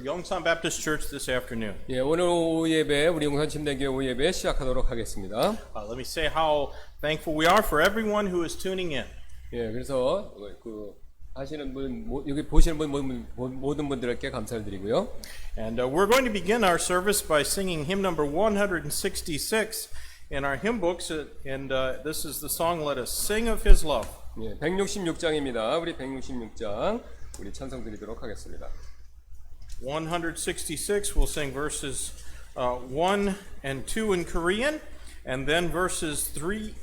for Yongsan Baptist Church this afternoon. 예, 오늘 오후 예배 우리 용산 침대교회 오후 예배 시작하도록 하겠습니다. Let me say how thankful we are for everyone who is tuning in. 예, 그래서 하시는 분 여기 보시는 분 모든 분들께 감사를 드리고요. And we're going to begin our service by singing hymn number 166 in our hymn books, and this is the song "Let Us Sing of His Love." 예, 166장입니다. 우리 166장 우리 찬송 드리도록 하겠습니다. 166, we'll sing verses 1 and 2 in Korean, and then verses 3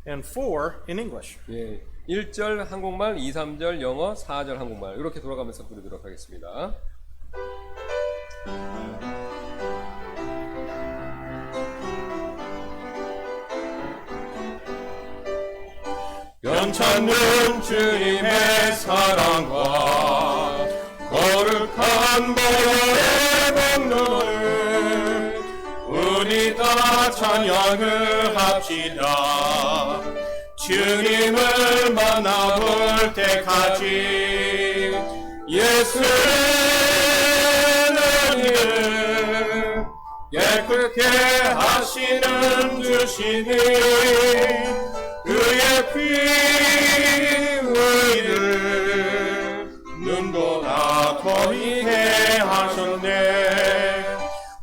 and 4 in English. 예, 1절 한국말, 2, 3절 영어, 4절 한국말 이렇게 돌아가면서 부르도록 하겠습니다. 변찮는 주님의 사랑과 거룩한 보혈의 공로를 우리 다 찬양을 합시다. 주님을 만나볼 때까지 예수는 이를 깨끗게 하시는 주시니 그의 피 우리를 눈보다 더 있게 하셨네.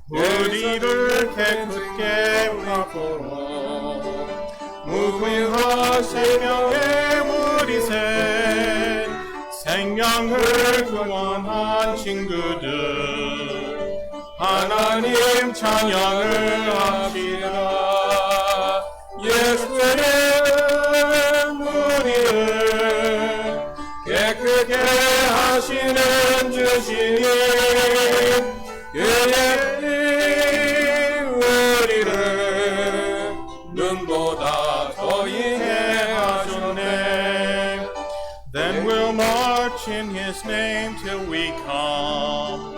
우리를 깨끗게 바꾸어 무궁한 생명의 우리새 생명을 구원한 친구들 하나님 찬양을 합시다. 예수는 우리를 깨끗게 하시는 주시니 그의 우리를 눈보다 더 이해 하셨네. Then we'll march in His name till we come,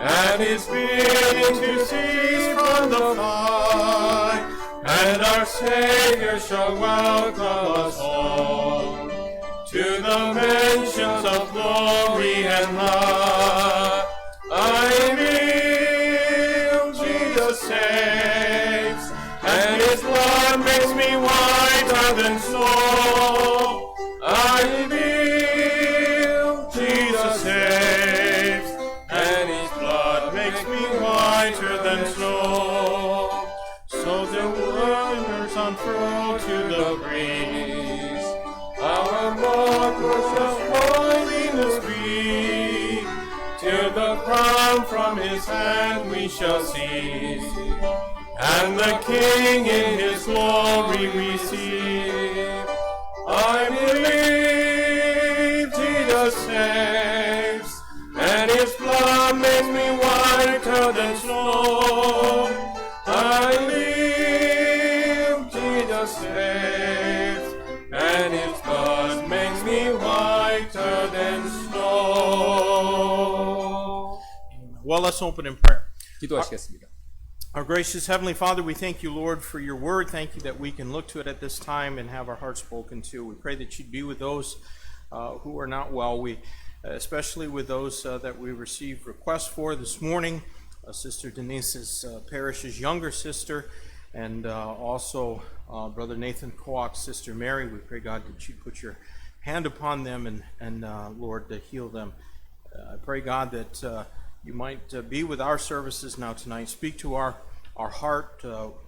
and His bidding to cease from the fight, and our Savior shall welcome us home to the mansions of glory and light. I believe Jesus saves, and His blood makes me whiter than snow. I believe Jesus saves, and His blood makes me whiter than snow. So the waters unfurl to the breeze, our more precious holiness be, till the crown from His hand we shall see, and the King in His glory receive. I believe Jesus saves, and His blood makes me whiter than snow. I believe Jesus saves, and His blood makes me whiter than snow. Well, let's open in prayer. 기도하시겠습니다. Our gracious Heavenly Father, we thank you, Lord, for your word. Thank you that we can look to it at this time and have our hearts spoken to. We pray that you'd be with those who are not well, especially with those that we received requests for this morning. Sister Denise's parish's younger sister, and also Brother Nathan Coak's sister Mary. We pray, God, that you'd put your hand upon them and Lord, to heal them. I pray, God, that you might be with our services now tonight. Speak to our heart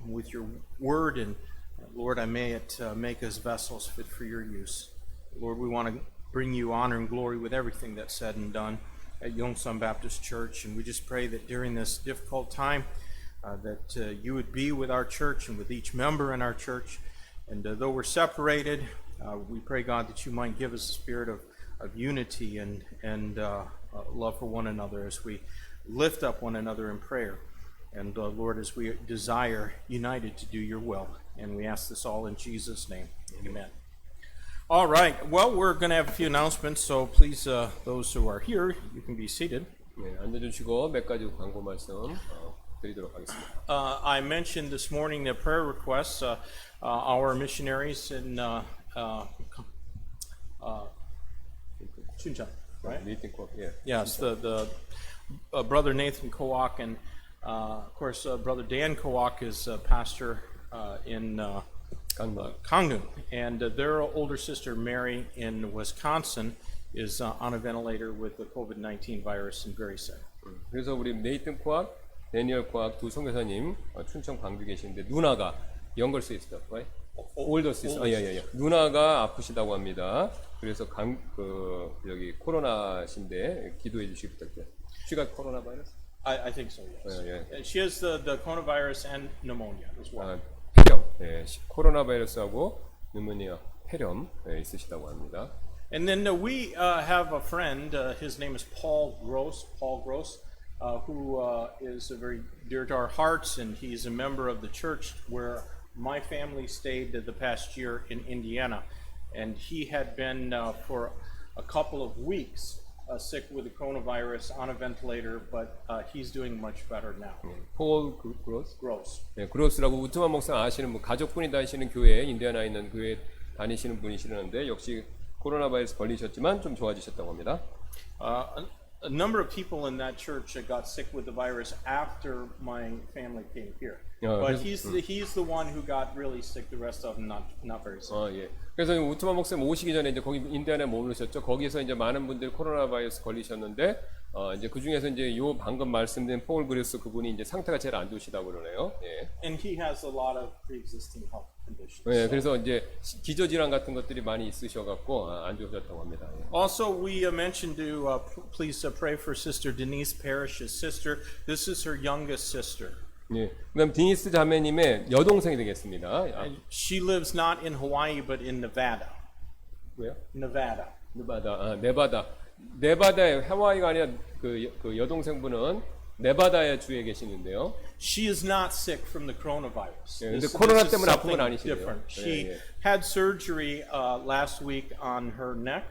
with your word, and Lord, I may it make us vessels fit for your use. Lord, we want to bring you honor and glory with everything that's said and done at Yongsan Baptist Church, and we just pray that during this difficult time that you would be with our church and with each member in our church, and though we're separated, we pray, God, that you might give us a spirit of unity and love for one another as we lift up one another in prayer. And Lord, as we desire united to do your will. And we ask this all in Jesus' name. Amen. All right. Well, we're going to have a few announcements, so please, those who are here, you can be seated. 네, 앉아주시고 몇 가지 광고 말씀 드리도록 하겠습니다. I mentioned this morning the prayer requests. Our missionaries in Chuncheon, right? Meeting, yeah. Yes, the Brother Nathan Kowak and, of course, Brother Dan Kowak is a pastor in Gangneung. And their older sister, Mary, in Wisconsin, is on a ventilator with the COVID-19 virus and very sick. 그래서 우리 네이튼 코악, 데니얼 코악 두 선교사님 춘천 광주 계시는데 누나가 younger sister, right? older sister. 예. 누나가 아프시다고 합니다. 그래서 여기 코로나신데 기도해 주시기 부탁드려요. She got coronavirus? I think so, yes. 예. She has the coronavirus and pneumonia as well. 폐렴. 예, 코로나 바이러스하고 뉴모니아, 폐렴 있으시다고 합니다. And then we have a friend, his name is Paul Gross, who is very dear to our hearts, and he's a member of the church where my family stayed the past year in Indiana. And he had been for a couple of weeks sick with the coronavirus on a ventilator, but he's doing much better now. 폴 그로스? Gross. 네, 그로스라고 우트만 목사 아시는 분, 가족분이 다니시는 교회, 인디애나에 있는 교회 다니시는 분이시는데 역시 코로나 바이러스 걸리셨지만 좀 좋아지셨다고 합니다. A number of people in that church got sick with the virus after my family came here. But he's the one who got really sick. The rest of them not very sick. 예. 그래서 우트만 목사님 오시기 전에 이제 거기 인디애나에 머무르셨죠. 거기서 이제 많은 분들이 코로나 바이러스 걸리셨는데 이제 그 중에서 이제 요 방금 말씀드린 폴 그리스 그분이 이제 상태가 제일 안 좋으시다고 그러네요. 예. And he has a lot of pre-existing health conditions. 예, 그래서 이제 기저질환 같은 것들이 많이 있으셔갖고 안 좋으셨다고 합니다. 예. Also, we mentioned to please pray for Sister Denise Parrish's sister. This is her youngest sister. 예. 그다음 디니스 자매님의 여동생이 되겠습니다. She lives not in Hawaii but in Nevada. 왜요? Nevada. 네바다. 네바다의 하와이가 아니라 그 여동생분은 네바다의 주에 계시는데요. She is not sick from the coronavirus. 근데 코로나 때문에 아픈 건 아니시죠? Different. She had surgery last week on her neck,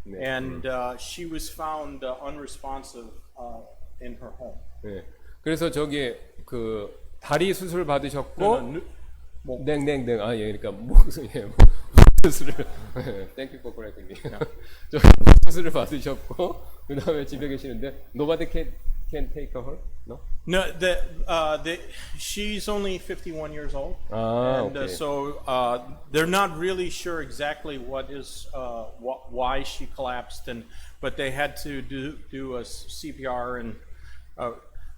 and she was found unresponsive in her home. 네. 그래서 저기 그 다리 수술 받으셨고 냉 그러니까 목 수술을 Thank you for correcting me. 수술을 받으셨고 그 다음에 집에 계시는데 nobody can take her? No? No, she's only 51 years old, and okay. so they're not really sure exactly what is why she collapsed, but they had to do a CPR, and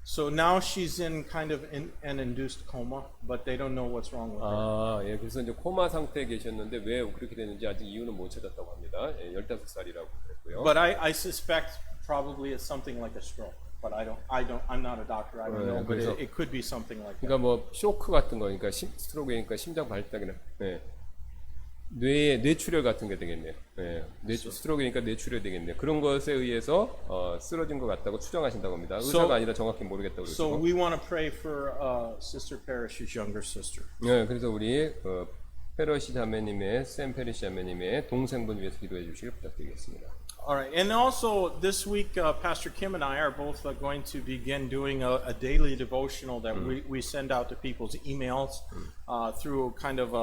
so now she's in kind of an induced coma, but they don't know what's wrong with her. 예, 그래서 이제 코마 상태에 계셨는데 왜 그렇게 됐는지 아직 이유는 못 찾았다고 합니다. 예, 15살이라고 그랬고요. But I suspect probably it's something like a stroke. But I'm not a doctor. I don't know. But it could be something like that. 그러니까 뭐 쇼크 같은 거니까 스트로크니까 심장 발작이나 뇌출혈 같은 게 되겠네요. 스트로크니까 뇌출혈 되겠네요. 그런 것에 의해서 쓰러진 것 같다고 추정하신다고 합니다. 의사가 아니라 정확히 모르겠다고 그러죠. So we want to pray for Sister Parrish's younger sister. 네, 그래서 우리 페러시 자매님의 샘 페리시 자매님의 동생분 위해서 기도해 주시길 부탁드리겠습니다. All right, and also this week, Pastor Kim and I are both going to begin doing a daily devotional that we send out to people's emails through kind of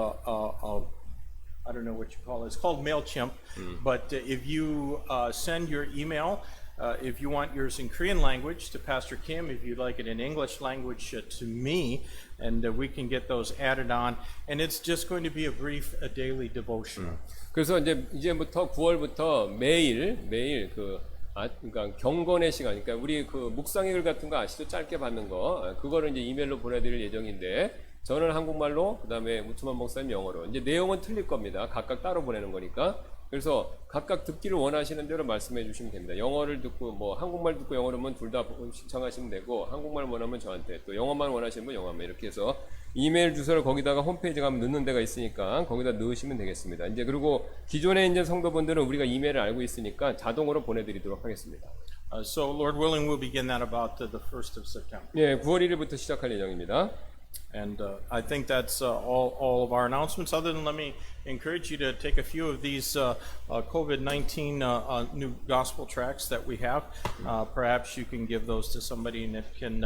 I don't know what you call it. It's called MailChimp. But if you send your email, if you want yours in Korean language to Pastor Kim, if you'd like it in English language to me, and we can get those added on. And it's just going to be a brief daily devotional. 그래서 이제부터 9월부터 매일 그러니까 경건의 시간, 그러니까 우리 그 묵상의 같은 거 아시죠? 짧게 받는 거, 그거를 이제 이메일로 보내드릴 예정인데, 저는 한국말로, 그다음에 우트만 목사님 영어로. 이제 내용은 틀릴 겁니다. 각각 따로 보내는 거니까. 그래서 각각 듣기를 원하시는 대로 말씀해 주시면 됩니다. 영어를 듣고 뭐 한국말 듣고 영어로면 둘 다 신청하시면 되고, 한국말 원하면 저한테, 또 영어만 원하시는 분 영어만, 이렇게 해서 이메일 주소를 거기다가 홈페이지 가면 넣는 데가 있으니까 거기다 넣으시면 되겠습니다. 이제 그리고 기존에 있는 성도분들은 우리가 이메일을 알고 있으니까 자동으로 보내드리도록 하겠습니다. So Lord willing, we'll begin that about the 1st of September. 예, 9월 1일부터 시작할 예정입니다. And I think that's all of our announcements. Other than let me encourage you to take a few of these COVID-19 new gospel tracts that we have. Perhaps you can give those to somebody and it can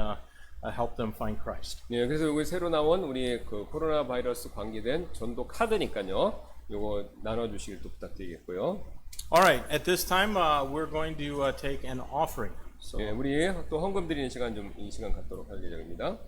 help them find Christ. 예, 그래서 여기 새로 나온 우리 그 코로나 바이러스 관계된 전도 카드니까요. 요거 나눠주시길 또 부탁드리겠고요. All right. At this time, we're going to take an offering. So 예, 우리 또 헌금 드리는 시간 좀 이 시간 갖도록 할 예정입니다.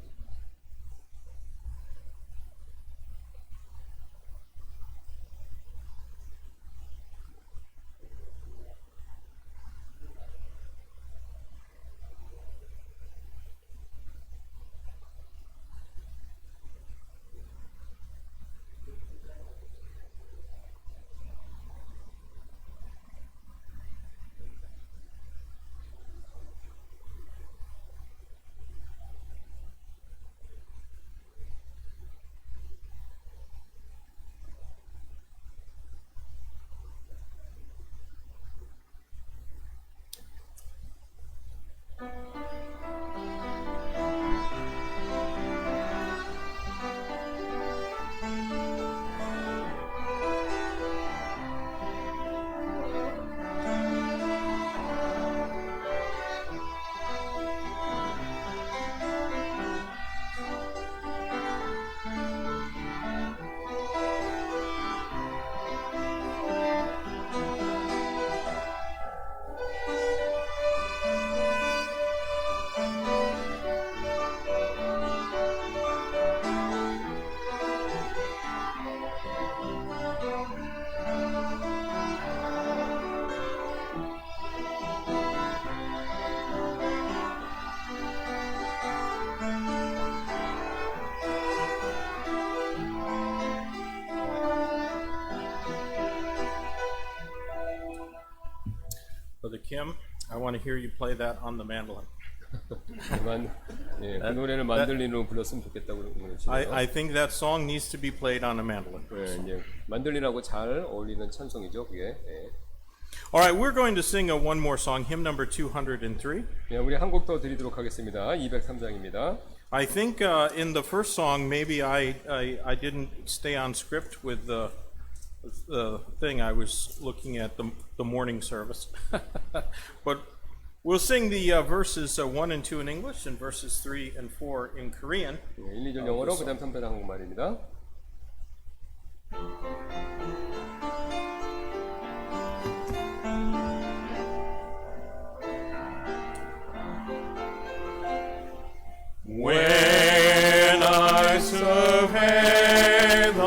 Brother Kim, I want to hear you play that on the mandolin. 예, 그 노래를 만들린으로 불렀으면 좋겠다고 그러시네요. I think that song needs to be played on a mandolin. 예, 이제 만들린하고 잘 어울리는 찬송이죠, 그게. 예. All right, we're going to sing one more song, hymn number 203. 예, 우리 한 곡 더 드리도록 하겠습니다. 203장입니다. I think in the first song, maybe I didn't stay on script with the thing. I was looking at the morning service. But we'll sing the verses 1 and 2 in English and verses 3 and 4 in Korean. 예, 1, 2절 영어로 그 다음 3절 한국말입니다. When I survey the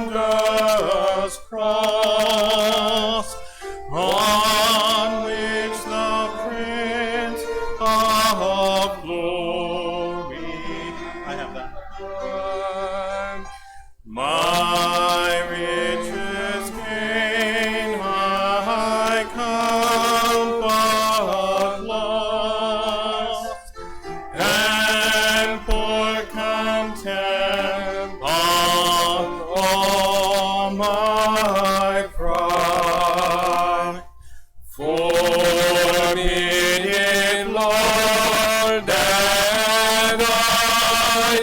wondrous cross on which the Prince of Glory, I have that. My riches gain I count but loss, and for contempt on all my pride. Forbid it, Lord, that I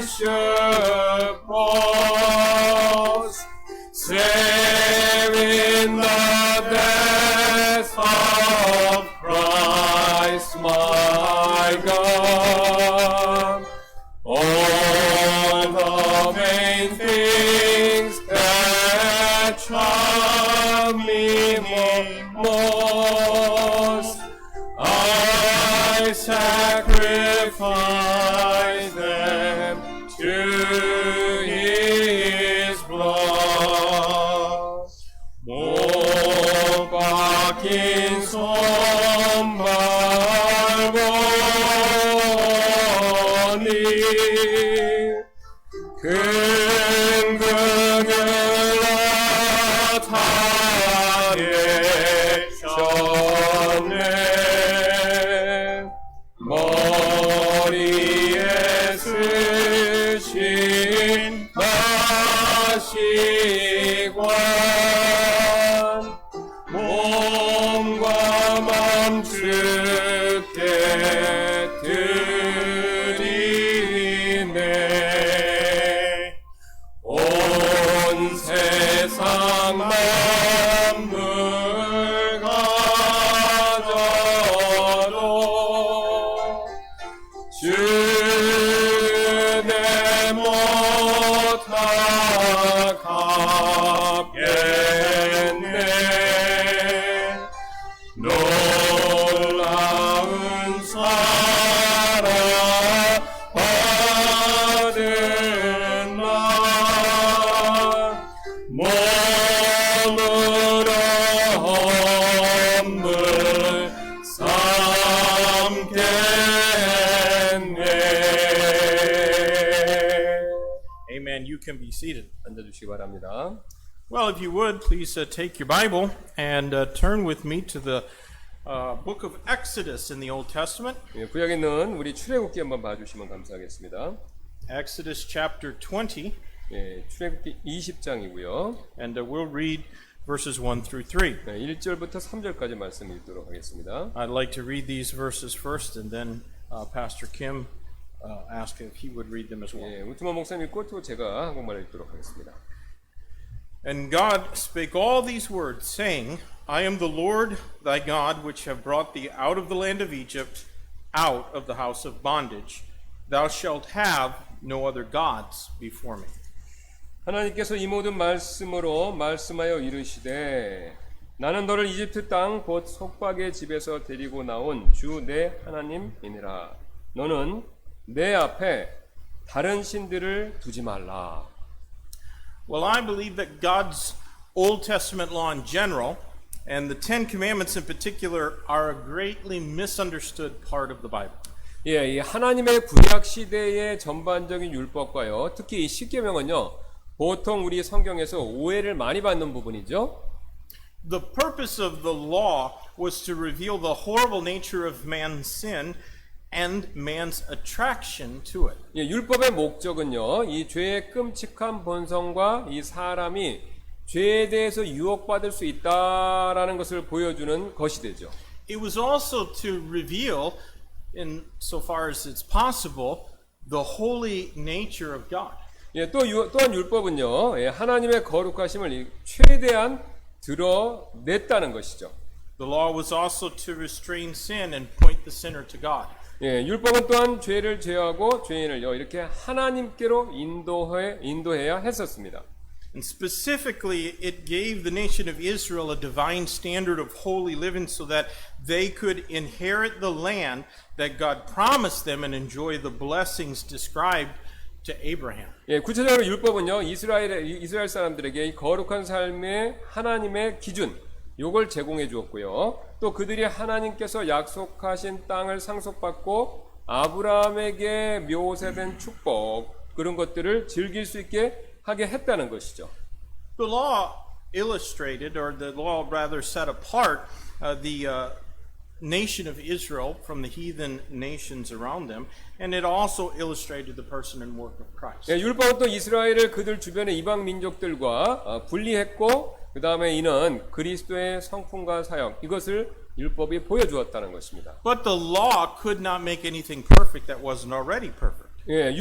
should boast, save in the death of Christ my God. All the vain things that charm me most, I sacrifice them to His blood. 못 박힌 손발보니 근근을 나타내 셨네. 머리에 쓰신 가시관 몸과 맘 주께 드리네. 온 세상 만물 가져도 주내 못하가 can be seated. 앉아주시기 바랍니다. Well, if you would, please take your Bible and turn with me to the book of Exodus in the Old Testament. 예, 구약에 있는 우리 출애굽기 한번 봐주시면 감사하겠습니다. Exodus chapter 20, 예, 출애굽기 20장이고요. and we'll read verses 1 through 3. 네, 1절부터 3절까지 말씀 읽도록 하겠습니다. I'd like to read these verses first, and then Pastor Kim asked if he would read them as well. 예, 우트만 목사님 읽고 또 제가 한국말 읽도록 하겠습니다. And God spake all these words, saying, I am the Lord thy God, which have brought thee out of the land of Egypt, out of the house of bondage. Thou shalt have no other gods before me. 하나님께서 이 모든 말씀으로 말씀하여 이르시되 나는 너를 이집트 땅 곧 속박의 집에서 데리고 나온 주 내 하나님이니라. 너는 내 앞에 다른 신들을 두지 말라. Well, I believe that God's Old Testament law in general, and the Ten Commandments in particular, are a greatly misunderstood part of the Bible. 예, 이 하나님의 구약 시대의 전반적인 율법과요, 특히 이 십계명은요, 보통 우리 성경에서 오해를 많이 받는 부분이죠. The purpose of the law was to reveal the horrible nature of man's sin and man's attraction to it. 예, 율법의 목적은요, 이 죄의 끔찍한 본성과 이 사람이 죄에 대해서 유혹받을 수 있다라는 것을 보여주는 것이 되죠. It was also to reveal, in so far as it's possible, the holy nature of God. 예, 또한 율법은요, 예, 하나님의 거룩하심을 최대한 드러냈다는 것이죠. The law was also to restrain sin and point the sinner to God. 예, 율법은 또한 죄를 제어하고 죄인을요, 이렇게 하나님께로 인도해야 했었습니다. And specifically, it gave the nation of Israel a divine standard of holy living so that they could inherit the land that God promised them and enjoy the blessings described to Abraham. 예, 구체적으로 율법은요, 이스라엘 사람들에게 이 거룩한 삶의 하나님의 기준, 요걸 제공해 주었고요. 또 그들이 하나님께서 약속하신 땅을 상속받고 아브라함에게 묘세된 축복, 그런 것들을 즐길 수 있게 하게 했다는 것이죠. The law illustrated, or the law rather set apart, the nation of Israel from the heathen nations around them, and it also illustrated the person and work of Christ. 예, 율법은 또 이스라엘을 그들 주변의 이방 민족들과 분리했고, 그 다음에 이는 그리스도의 성품과 사역, 이것을 율법이 보여주었다는 것입니다. But the law could not make anything perfect that wasn't already perfect. 예,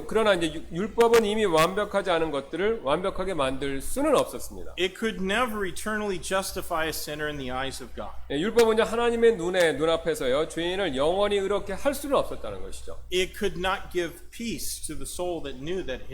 그러나 이제 율법은 이미 완벽하지 않은 것들을 완벽하게 만들 수는 없었습니다. It could never eternally justify a sinner in the eyes of God. 예, 율법은요, 하나님의 눈앞에서요, 죄인을 영원히 의롭게 할 수는 없었다는 것이죠. It could not give peace to the soul that knew that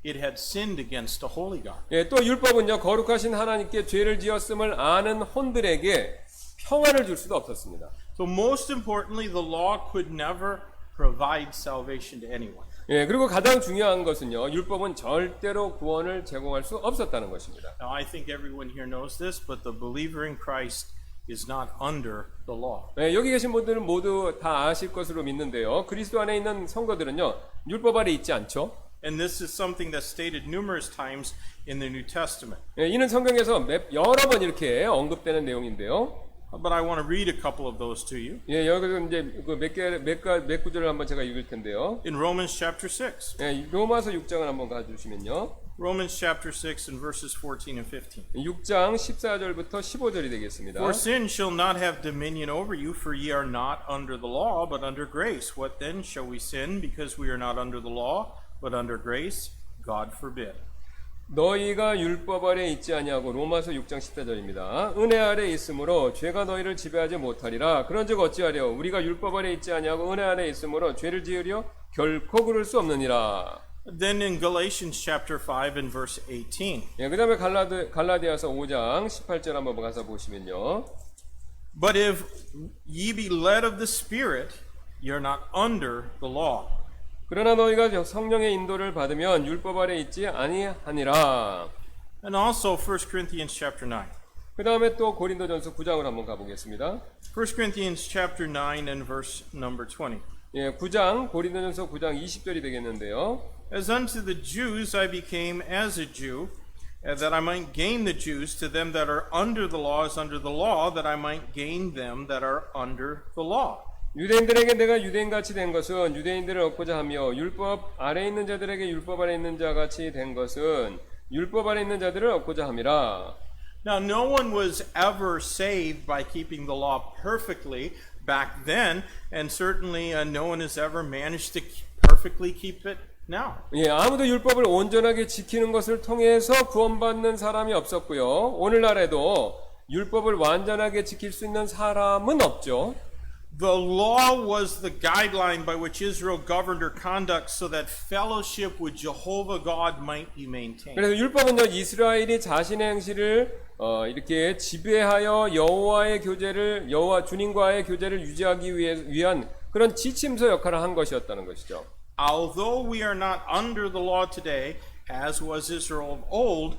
it had sinned against a holy God. 예, 또 율법은요, 거룩하신 하나님께 죄를 지었음을 아는 혼들에게 평안을 줄 수도 없었습니다. So most importantly, the law could never provide salvation to anyone. 예, 그리고 가장 중요한 것은요, 율법은 절대로 구원을 제공할 수 없었다는 것입니다. Now, I think everyone here knows this, but the believer in Christ is not under the law. 예, 여기 계신 분들은 모두 다 아실 것으로 믿는데요. 그리스도 안에 있는 성도들은요, 율법 아래 있지 않죠. And this is something that's stated numerous times in the New Testament. 예, 이는 성경에서 여러 번 이렇게 언급되는 내용인데요. But I want to read a couple of those to you. 예, 여기서 이제 몇 구절을 한번 제가 읽을 텐데요. In Romans chapter 6. 예, 로마서 6장을 한번 가주시면요. Romans chapter 6 and verses 14 and 15. 6장 14절부터 15절이 되겠습니다. For sin shall not have dominion over you, for ye are not under the law, but under grace. What then shall we sin, because we are not under the law, but under grace? God forbid. 너희가 율법 아래 있지 아니하고 로마서 6장 14절입니다. 은혜 아래 있으므로 죄가 너희를 지배하지 못하리라. 그런즉 어찌하려 우리가 율법 아래 있지 아니하고 은혜 아래 있으므로 죄를 지으려 결코 그럴 수 없느니라. Then in Galatians chapter 5 and verse 18. 예, 그다음에 갈라디아서 5장 18절 한번 가서 보시면요. But if ye be led of the Spirit, ye are not under the law. 그러나 너희가 성령의 인도를 받으면 율법 아래 있지 아니하니라. And also 1 Corinthians chapter 9. 그 다음에 또 고린도전서 9장을 한번 가보겠습니다. 1 Corinthians chapter 9 and verse number 20. 예, 9장 고린도전서 9장 20절이 되겠는데요. As unto the Jews I became as a Jew, that I might gain the Jews. To them that are under the law as under the law, that I might gain them that are under the law. 유대인들에게 내가 유대인같이 된 것은 유대인들을 얻고자 하며 율법 아래 있는 자들에게 율법 아래 있는 자같이 된 것은 율법 아래 있는 자들을 얻고자 함이라. Now, no one was ever saved by keeping the law perfectly back then, and certainly no one has ever managed to perfectly keep it now. 예, 아무도 율법을 온전하게 지키는 것을 통해서 구원받는 사람이 없었고요. 오늘날에도 율법을 완전하게 지킬 수 있는 사람은 없죠. The law was the guideline by which Israel governed her conduct so that fellowship with Jehovah God might be maintained. 그래서 율법은요, 이스라엘이 자신의 행실을 이렇게 지배하여 여호와 주님과의 교제를 유지하기 위한 그런 지침서 역할을 한 것이었다는 것이죠. Although we are not under the law today, as was Israel of old,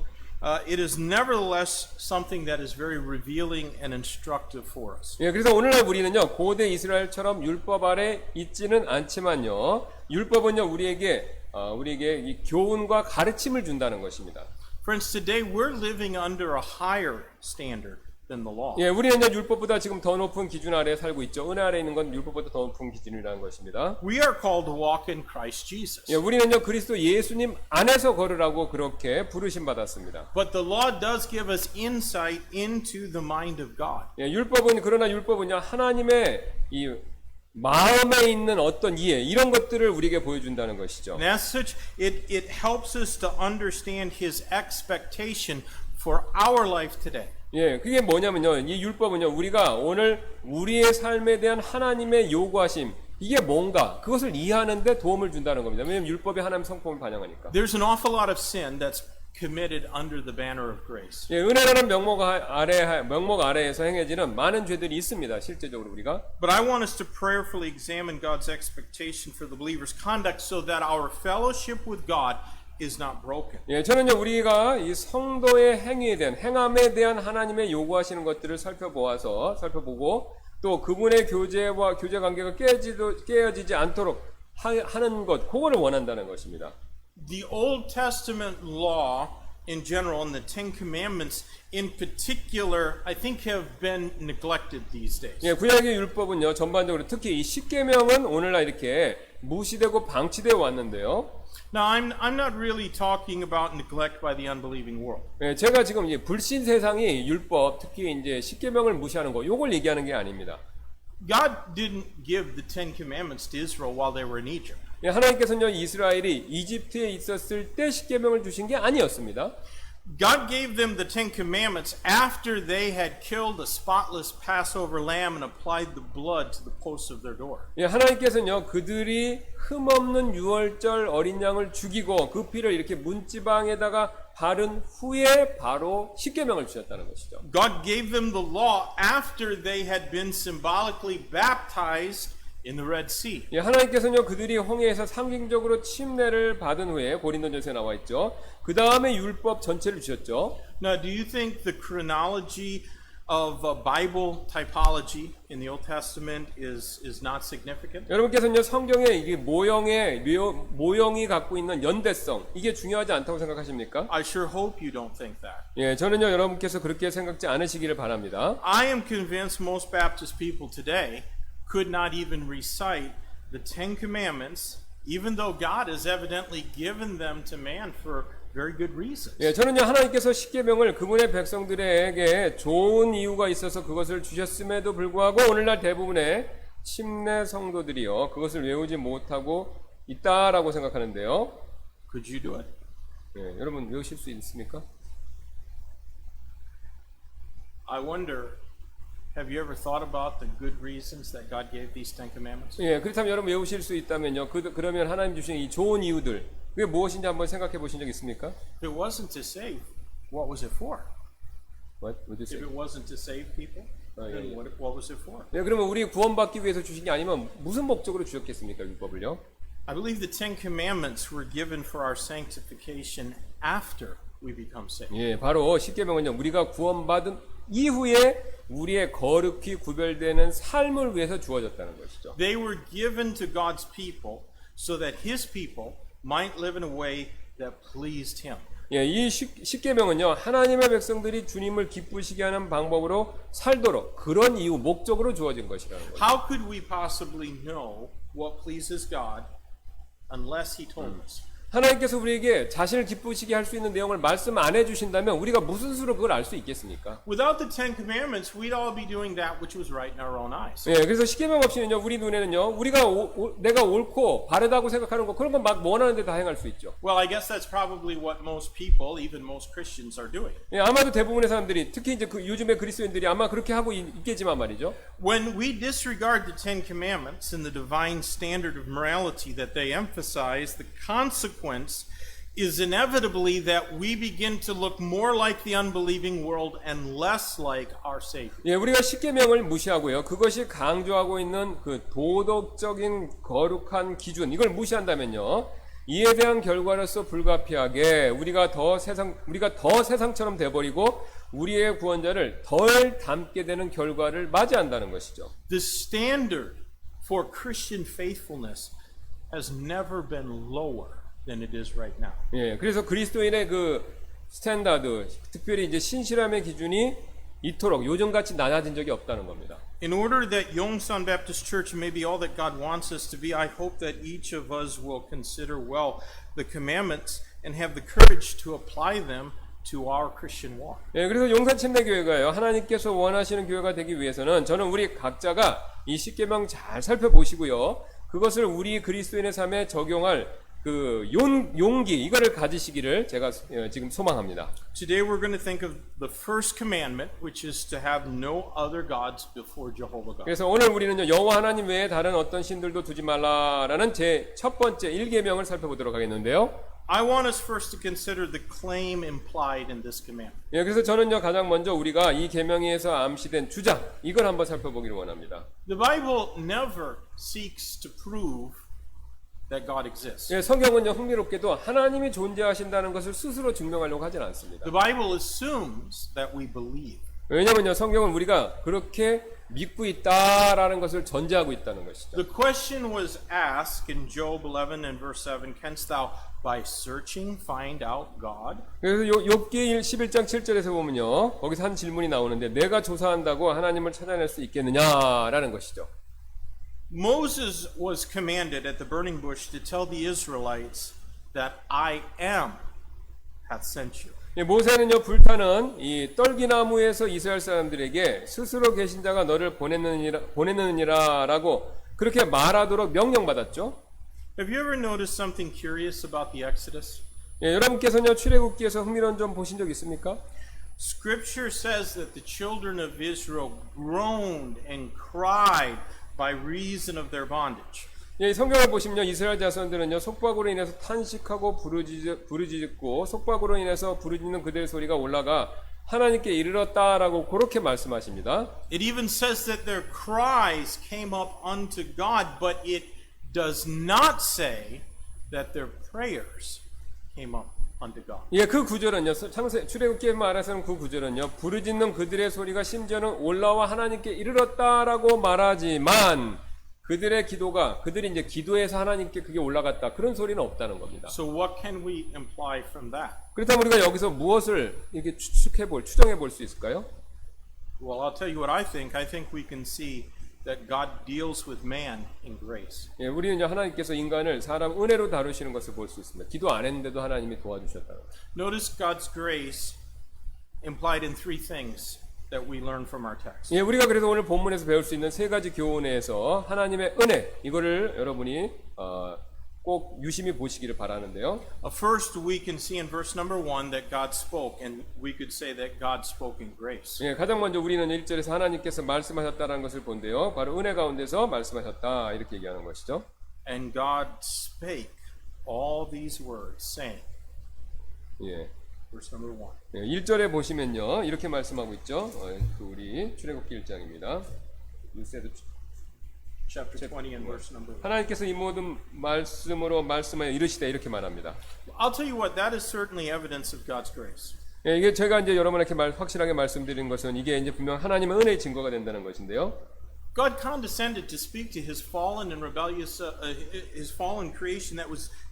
it is nevertheless something that is very revealing and instructive for us. 예, 그래서 오늘날 우리는요, 고대 이스라엘처럼 율법 아래 있지는 않지만요, 율법은요, 우리에게 이 교훈과 가르침을 준다는 것입니다. Friends, today we're living under a higher standard than the law. 예, 우리는요, 율법보다 지금 더 높은 기준 아래에 살고 있죠. 은혜 아래에 있는 건 율법보다 더 높은 기준이라는 것입니다. We are called to walk in Christ Jesus. 예, 우리는요, 그리스도 예수님 안에서 걸으라고 그렇게 부르심 받았습니다. But the law does give us insight into the mind of God. 예, 그러나 율법은요, 하나님의 이 마음에 있는 어떤 이해, 이런 것들을 우리에게 보여준다는 것이죠. And as such, it helps us to understand His expectation for our life today. 예, 그게 뭐냐면요, 이 율법은요, 우리가 오늘 우리의 삶에 대한 하나님의 요구하심, 이게 뭔가, 그것을 이해하는데 도움을 준다는 겁니다. 왜냐하면 율법이 하나님의 성품을 반영하니까. There's an awful lot of sin that's committed under the banner of grace. 예, 은혜라는 명목 아래에서 행해지는 많은 죄들이 있습니다, 실제적으로 우리가. But I want us to prayerfully examine God's expectation for the believer's conduct so that our fellowship with God is not broken. 예, 저는요, 우리가 이 성도의 행함에 대한 하나님의 요구하시는 것들을 살펴보고, 또 그분의 교제 관계가 깨어지지 않도록 하는 것, 그거를 원한다는 것입니다. The Old Testament law in general and the Ten Commandments in particular, I think have been neglected these days. 예, 구약의 율법은요, 전반적으로 특히 이 십계명은 오늘날 이렇게 무시되고 방치되어 왔는데요. Now, I'm not really talking about neglect by the unbelieving world. 예, 제가 지금 이제 불신 세상이 율법, 특히 이제 십계명을 무시하는 거, 요걸 얘기하는 게 아닙니다. God didn't give the Ten Commandments to Israel while they were in Egypt. 예, 하나님께서는 이스라엘이 이집트에 있었을 때 십계명을 주신 게 아니었습니다. God gave them the Ten Commandments after they had killed a spotless Passover lamb and applied the blood to the posts of their door. 예, 하나님께서는요, 그들이 흠없는 유월절 어린 양을 죽이고 그 피를 이렇게 문지방에다가 바른 후에 바로 십계명을 주셨다는 것이죠. God gave them the law after they had been symbolically baptized in the Red Sea. 예, 하나님께서는요, 그들이 홍해에서 상징적으로 침례를 받은 후에 고린도전서에 나와 있죠. 그 다음에 율법 전체를 주셨죠. Now, do you think the chronology of Bible typology in the Old Testament is not significant? 여러분께서는요, 성경의 이게 모형이 갖고 있는 연대성, 이게 중요하지 않다고 생각하십니까? I sure hope you don't think that. 예, 저는요, 여러분께서 그렇게 생각지 않으시기를 바랍니다. I am convinced most Baptist people today could not even recite the Ten Commandments, even though God has evidently given them to man for very good reasons. 예, 저는요, 하나님께서 십계명을 그분의 백성들에게 좋은 이유가 있어서 그것을 주셨음에도 불구하고 오늘날 대부분의 침례 성도들이요, 그것을 외우지 못하고 있다라고 생각하는데요. Could you do it? 예, 여러분 외우실 수 있습니까? I wonder, have you ever thought about the good reasons that God gave these Ten Commandments? 예, 그렇다면 여러분 외우실 수 있다면요, 그러면 하나님 주신 이 좋은 이유들, 그게 무엇인지 한번 생각해 보신 적 있습니까? If it wasn't to save, what was it for? What did you say? If it wasn't to save people, then what was it for? 네, 그러면 우리 구원받기 위해서 주신 게 아니면 무슨 목적으로 주셨겠습니까, 율법을요? I believe the Ten Commandments were given for our sanctification after we become saved. 예, 바로 십계명은요, 우리가 구원받은 이후에 우리의 거룩히 구별되는 삶을 위해서 주어졌다는 것이죠. They were given to God's people so that His people might live in a way that pleased him. 예, 이 십계명은요, 하나님의 백성들이 주님을 기쁘시게 하는 방법으로 살도록 그런 이유, 목적으로 주어진 것이라는 거예요. How could we possibly know what pleases God unless he told us? 하나님께서 우리에게 자신을 기쁘시게 할 수 있는 내용을 말씀 안 해주신다면 우리가 무슨 수로 그걸 알 수 있겠습니까? Without the Ten Commandments, we'd all be doing that which was right in our own eyes. 예, 그래서 십계명 없이는요, 우리 눈에는요, 우리가 내가 옳고 바르다고 생각하는 거 그런 건 막 원하는 데 다 행할 수 있죠. Well, I guess that's probably what most people, even most Christians, are doing. 예, 아마도 대부분의 사람들이 특히 이제 요즘의 그리스도인들이 아마 그렇게 하고 있겠지만 말이죠. When we disregard the Ten Commandments and the divine standard of morality that they emphasize, the consequence is inevitably that we begin to look more like the unbelieving world and less like our Savior. 예, 우리가 십계명을 무시하고요. 그것이 강조하고 있는 그 도덕적인 거룩한 기준 이걸 무시한다면요. 이에 대한 결과로서 불가피하게 우리가 더 세상처럼 돼버리고 우리의 구원자를 덜 닮게 되는 결과를 맞이한다는 것이죠. The standard for Christian faithfulness has never been lower than it is right now. 예, 그래서 그리스도인의 그 스탠다드, 특별히 이제 신실함의 기준이 이토록 요즘같이 낮아진 적이 없다는 겁니다. In order that Yongsan Baptist Church may be all that God wants us to be, I hope that each of us will consider well the commandments and have the courage to apply them to our Christian walk. 예, 그래서 용산 침례교회가요, 하나님께서 원하시는 교회가 되기 위해서는 저는 우리 각자가 이 십계명 잘 살펴보시고요, 그것을 우리 그리스도인의 삶에 적용할 그 용기 이거를 가지시기를 제가 지금 소망합니다. Today we're going to think of the first commandment, which is to have no other gods before Jehovah God. 그래서 오늘 우리는요, 여호와 하나님 외에 다른 어떤 신들도 두지 말라라는 제 첫 번째 1계명을 살펴보도록 하겠는데요. I want us first to consider the claim implied in this commandment. 예, 그래서 저는요, 가장 먼저 우리가 이 계명에서 암시된 주장 이걸 한번 살펴보기를 원합니다. The Bible never seeks to prove that God exists. 예, 성경은요, 흥미롭게도 하나님이 존재하신다는 것을 스스로 증명하려고 하진 않습니다. The Bible assumes that we believe. 왜냐면요, 성경은 우리가 그렇게 믿고 있다라는 것을 전제하고 있다는 것이죠. The question was asked in Job 11 and verse 7, canst thou by searching find out God? 그래서 욥기 11장 7절에서 보면요, 거기서 한 질문이 나오는데 내가 조사한다고 하나님을 찾아낼 수 있겠느냐라는 것이죠. Moses was commanded at the burning bush to tell the Israelites that I am hath sent you. 예, 모세는요, 불타는 이 떨기나무에서 이스라엘 사람들에게 스스로 계신 자가 너를 보냈느니라라고 그렇게 말하도록 명령받았죠. Have you ever noticed something curious about the Exodus? 예, 여러분께서는요, 출애굽기에서 흥미로운 점 보신 적 있습니까? Scripture says that the children of Israel groaned and cried by reason of their bondage. 예, 성경을 보시면요, 이스라엘 자손들은요, 속박으로 인해서 탄식하고 부르짖고 속박으로 인해서 부르짖는 그들의 소리가 올라가 하나님께 이르렀다라고 그렇게 말씀하십니다. It even says that their cries came up unto God, but it does not say that their prayers came up unto God. 예, 그 구절은요, 출애굽기에 말해서는 그 구절은요, 부르짖는 그들의 소리가 심지어는 올라와 하나님께 이르렀다라고 말하지만 그들의 기도가 그들이 이제 기도해서 하나님께 그게 올라갔다 그런 소리는 없다는 겁니다. So what can we imply from that? 그렇다면 우리가 여기서 무엇을 이렇게 추정해 볼 수 있을까요? Well, I'll tell you what I think. I think we can see that God deals with man in grace. 예, 우리는 하나님께서 인간을 사람 은혜로 다루시는 것을 볼 수 있습니다. 기도 안 했는데도 하나님이 도와주셨다는 거죠. Notice God's grace implied in three things that we learn from our text. 예, 우리가 그래서 오늘 본문에서 배울 수 있는 세 가지 교훈에서 하나님의 은혜 이거를 여러분이 꼭 유심히 보시기를 바라는데요. First, we can see in verse number 1 that God spoke, and we could say that God spoke in grace. 예, 가장 먼저 우리는 1절에서 하나님께서 말씀하셨다는 것을 본데요. 바로 은혜 가운데서 말씀하셨다 이렇게 얘기하는 것이죠. And God spake all these words, saying, 예. verse number 1. 예, 1절에 보시면요. 이렇게 말씀하고 있죠. 그 우리 출애굽기 1장입니다. Chapter 20 and verse number 1. 하나님께서 이 모든 말씀으로 말씀하여 이르시되 이렇게 말합니다. I'll tell you what, that is certainly evidence of God's grace. 예, 이게 제가 이제 여러분에게 확실하게 말씀드린 것은 이게 이제 분명 하나님의 은혜의 증거가 된다는 것인데요. God condescended to speak to his fallen and rebellious, his fallen creation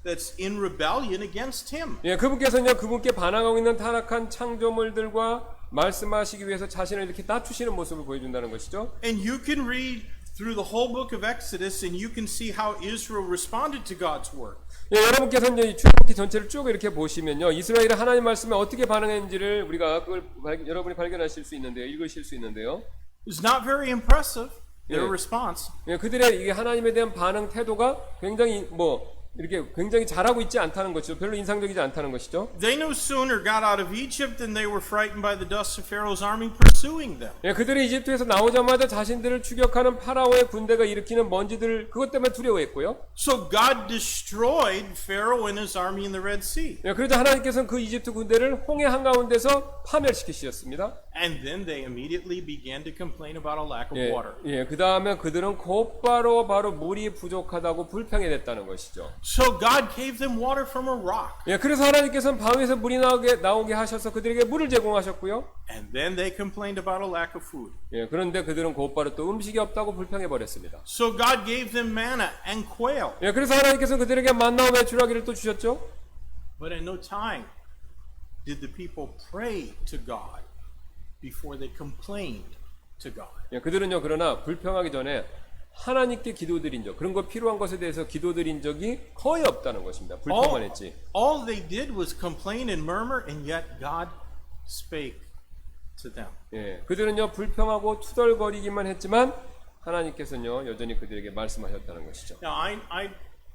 that's in rebellion against him. 예, 그분께서는요, 그분께 반항하고 있는 타락한 창조물들과 말씀하시기 위해서 자신을 이렇게 낮추시는 모습을 보여준다는 것이죠. And you can read through the whole book of Exodus and you can see how Israel responded to God's word. 예, 여러분께서는 이 출애굽기 전체를 쭉 이렇게 보시면요, 이스라엘이 하나님 말씀에 어떻게 반응했는지를 우리가 그걸 여러분이 발견하실 수 있는데요, 읽으실 수 있는데요. It's not very impressive, their Yeah. response. 예, 그들의 이 하나님에 대한 반응 태도가 굉장히 이렇게 굉장히 잘하고 있지 않다는 것이죠. 별로 인상적이지 않다는 것이죠. They no sooner got out of Egypt than they were frightened by the dust of Pharaoh's army pursuing them. 예, 그들이 이집트에서 나오자마자 자신들을 추격하는 파라오의 군대가 일으키는 먼지들 그것 때문에 두려워했고요. So God destroyed Pharaoh and his army in the Red Sea. 예, 그러자 하나님께서는 그 이집트 군대를 홍해 한가운데서 파멸시키셨습니다. And then they immediately began to complain about a lack of 예, water. 예, 그 다음에 그들은 곧바로 물이 부족하다고 불평이 됐다는 것이죠. So God gave them water from a rock. 예, 그래서 하나님께서는 바위에서 물이 나오게 하셔서 그들에게 물을 제공하셨고요. And then they complained about a lack of food. 예, 그런데 그들은 곧바로 또 음식이 없다고 불평해 버렸습니다. So God gave them manna and quail. 예, 그래서 하나님께서는 그들에게 만나와 메추라기를 또 주셨죠. But at no time did the people pray to God before they complained to God. 예, 그들은요, 그러나 불평하기 전에 하나님께 기도드린 적, 그런 거 필요한 것에 대해서 기도드린 적이 거의 없다는 것입니다. 불평만 했지. All they did was complain and murmur, and yet God spake to them. 예, 그들은요, 불평하고 투덜거리기만 했지만 하나님께서는요, 여전히 그들에게 말씀하셨다는 것이죠. Now,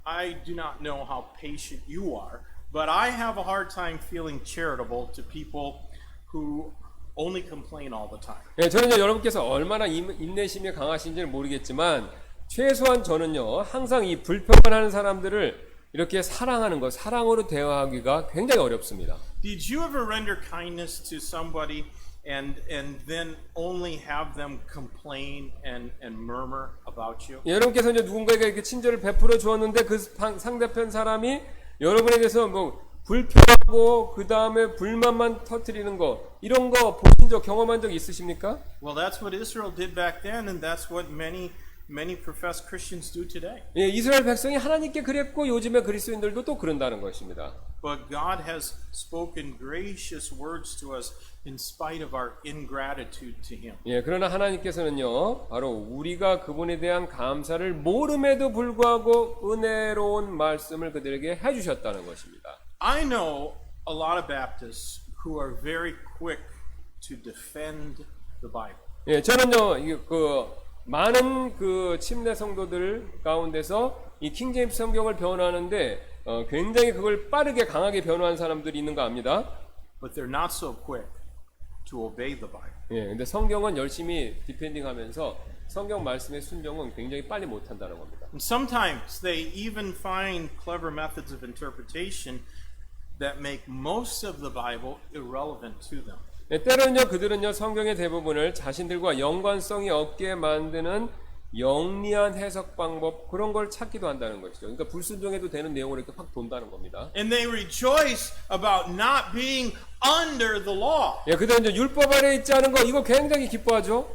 I do not know how patient you are, but I have a hard time feeling charitable to people who only complain all the time. 예, 저는요, 여러분께서 얼마나 인내심이 강하신지는 모르겠지만 최소한 저는요, 항상 이 불평만 하는 사람들을 이렇게 사랑하는 것, 사랑으로 대화하기가 굉장히 어렵습니다. Did you ever render kindness to somebody and then only have them complain and murmur about you? 예, 여러분께서 이제 누군가에게 이렇게 친절을 베풀어 주었는데 그 상대편 사람이 여러분에게서 불평하고 그 다음에 불만만 터뜨리는 거 이런 거 보신 적 경험한 적 있으십니까? Well, that's what Israel did back then, and that's what many professed Christians do today. 예, 이스라엘 백성이 하나님께 그랬고 요즘의 그리스도인들도 또 그런다는 것입니다. But God has spoken gracious words to us in spite of our ingratitude to Him. 예, 그러나 하나님께서는요, 바로 우리가 그분에 대한 감사를 모름에도 불구하고 은혜로운 말씀을 그들에게 해주셨다는 것입니다. I know a lot of Baptists who are very quick to defend the Bible. 예, 저는요, 많은 침례 성도들 가운데서 이 킹제임스 성경을 변호하는데 굉장히 그걸 빠르게 강하게 변호한 사람들이 있는 거 압니다. But they're not so quick to obey the Bible. 예, 근데 성경은 열심히 디펜딩하면서 성경 말씀의 순종은 굉장히 빨리 못한다는 겁니다. And sometimes they even find clever methods of interpretation that make most of the Bible irrelevant to them. 예, 때로는요, 그들은요, 성경의 대부분을 자신들과 연관성이 없게 만드는 영리한 해석 방법 그런 걸 찾기도 한다는 것이죠. 그러니까 불순종해도 되는 내용으로 이렇게 확 돈다는 겁니다. And they rejoice about not being under the law. 예, 그들은 이제 율법 아래에 있지 않은 거 이거 굉장히 기뻐하죠.